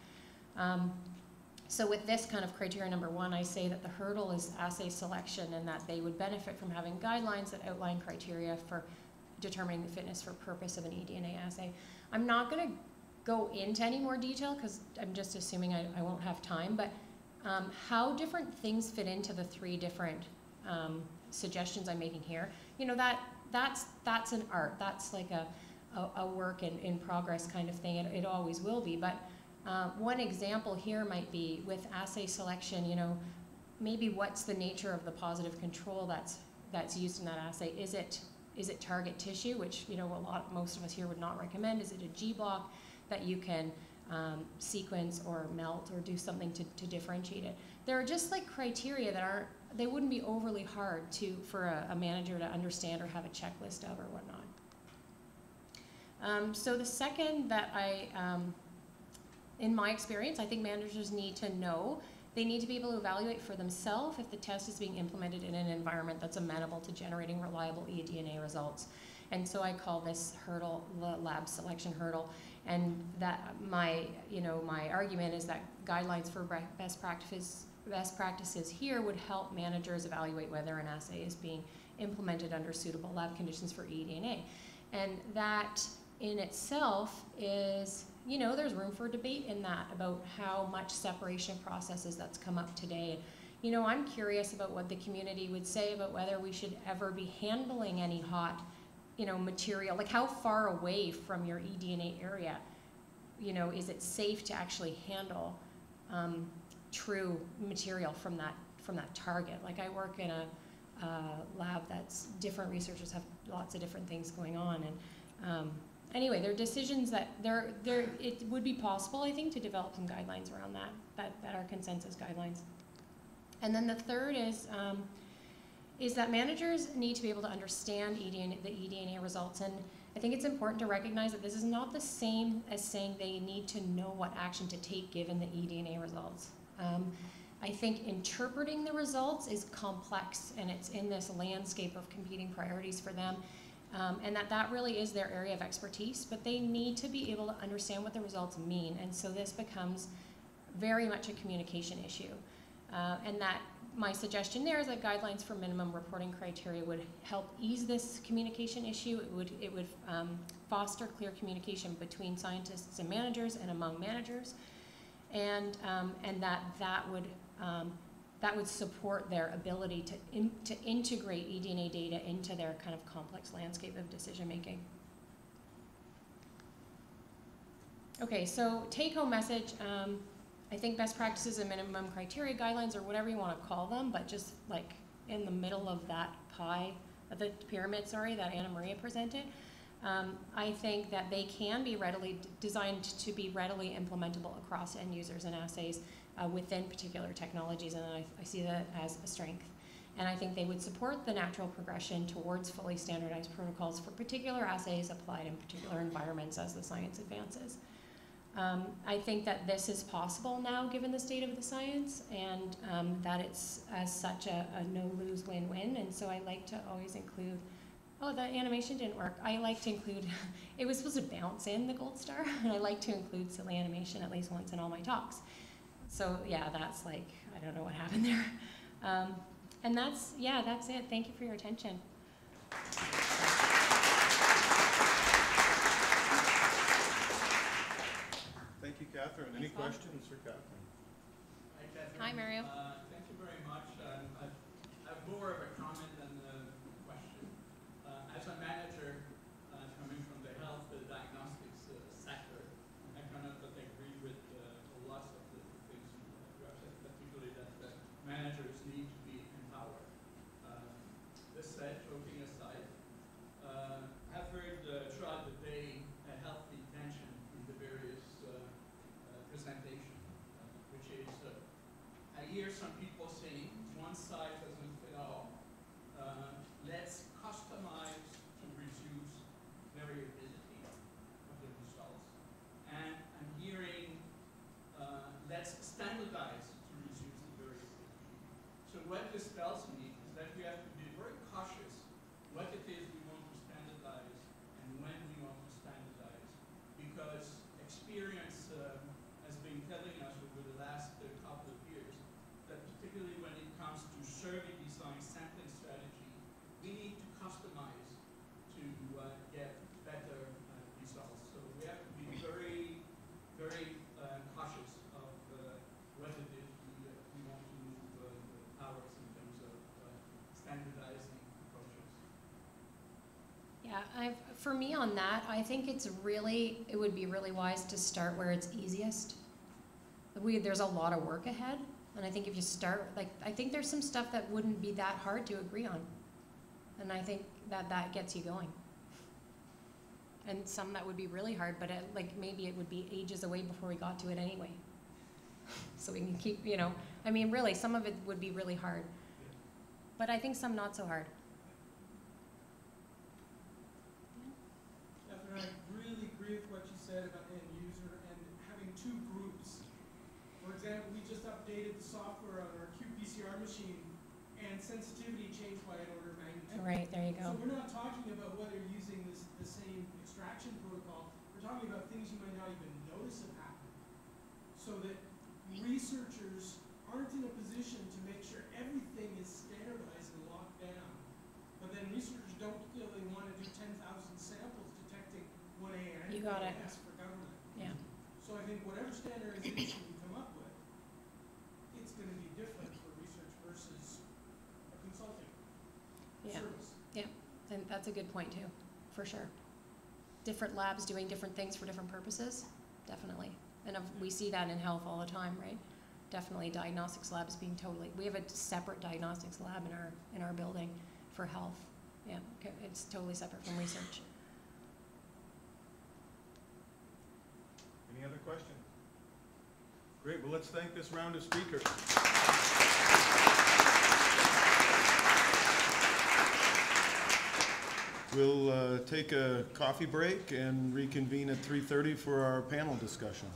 So with this kind of criteria number 1, I say that the hurdle is assay selection, and that they would benefit from having guidelines that outline criteria for determining the fitness for purpose of an eDNA assay. I'm not going to go into any more detail because I'm just assuming I won't have time, but how different things fit into the 3 different suggestions I'm making here, you know, that's an art. That's like a work in progress kind of thing. It always will be. But one example here might be with assay selection, you know, maybe what's the nature of the positive control that's used in that assay? Is it target tissue, which, you know, most of us here would not recommend? Is it a G block that you can sequence or melt or do something to differentiate it? There are just like criteria that they wouldn't be overly hard for a manager to understand or have a checklist of or whatnot. So the second that in my experience, I think managers need to know, they need to be able to evaluate for themselves if the test is being implemented in an environment that's amenable to generating reliable eDNA results. And so I call this hurdle the lab selection hurdle. And that my argument is that guidelines for best practices here would help managers evaluate whether an assay is being implemented under suitable lab conditions for eDNA. And that in itself is, you know, there's room for debate in that about how much separation processes that's come up today. You know, I'm curious about what the community would say about whether we should ever be handling any hot, you know, material. Like, how far away from your eDNA area, you know, is it safe to actually handle true material from that target? Like, I work in a lab that's different. Researchers have lots of different things going on, and anyway, there are decisions that it would be possible, I think, to develop some guidelines around that are consensus guidelines. And then the third is that managers need to be able to understand the eDNA results. And I think it's important to recognize that this is not the same as saying they need to know what action to take given the eDNA results. I think interpreting the results is complex, and it's in this landscape of competing priorities for them. And that really is their area of expertise, but they need to be able to understand what the results mean. And so this becomes very much a communication issue. And that my suggestion there is that guidelines for minimum reporting criteria would help ease this communication issue. It would foster clear communication between scientists and managers and among managers, and that would support their ability to integrate eDNA data into their kind of complex landscape of decision making. Okay, so take-home message. I think best practices and minimum criteria guidelines, or whatever you want to call them, but just like in the middle of that the pyramid, that Anna Maria presented, I think that they can be designed to be readily implementable across end users and assays within particular technologies, and I see that as a strength. And I think they would support the natural progression towards fully standardized protocols for particular assays applied in particular environments as the science advances. I think that this is possible now given the state of the science, and that it's as such a no-lose win-win. And so I like to always include, oh, that animation didn't work. I like to include, it was supposed to bounce in the gold star, and I like to include silly animation at least once in all my talks. So yeah, that's like, I don't know what happened there. And that's it. Thank you for your attention. Thank you, Catherine. Any questions for Catherine? Hi, Catherine. Hi, Mario. Thank you very much. I have more of a comment than a question. As a manager coming from the health diagnostics sector, I cannot but agree with lots of the things you have said, particularly that managers need to be empowered. This said, joking aside, I've heard throughout the day a healthy tension in the various what this tells me is that we have to be very cautious what it is we want to standardize and when we want to standardize, because experience has been telling us over the last couple of years that particularly when it comes to survey design, sampling strategy, we need to customize to get better results. So we have to be very, very cautious of what it is we want to move ours in terms of standardizing approaches. Yeah, for me on that, I think it would be really wise to start where it's easiest. There's a lot of work ahead, and I think if you start, I think there's some stuff that wouldn't be that hard to agree on, and I think that gets you going. And some that would be really hard, but maybe it would be ages away before we got to it anyway. So we can keep, I mean, really, some of it would be really hard, but I think some not so hard. Catherine, I really agree with what you said about end user and having two groups. For example, we just updated the software on our qPCR machine, and sensitivity changed by an order of magnitude. Right, there you go. So we're not talking about whether you're using the same extraction protocol. We're talking about things you might not even notice have happened. So that researchers aren't in a position to make sure everything is standardized and locked down. But then researchers don't feel they want to do 10,000 samples detecting 1A and You got it. S for government. Yeah. So I think whatever standardization we come up with, it's going to be different for research versus a consulting service. Yeah, and that's a good point too, for sure. Different labs doing different things for different purposes, definitely. And we see that in health all the time, right? Definitely diagnostics labs being we have a separate diagnostics lab in our building for health. Yeah, it's totally separate from research. Any other questions? Great, well, let's thank this round of speakers. We'll take a coffee break and reconvene at 3:30 for our panel discussion.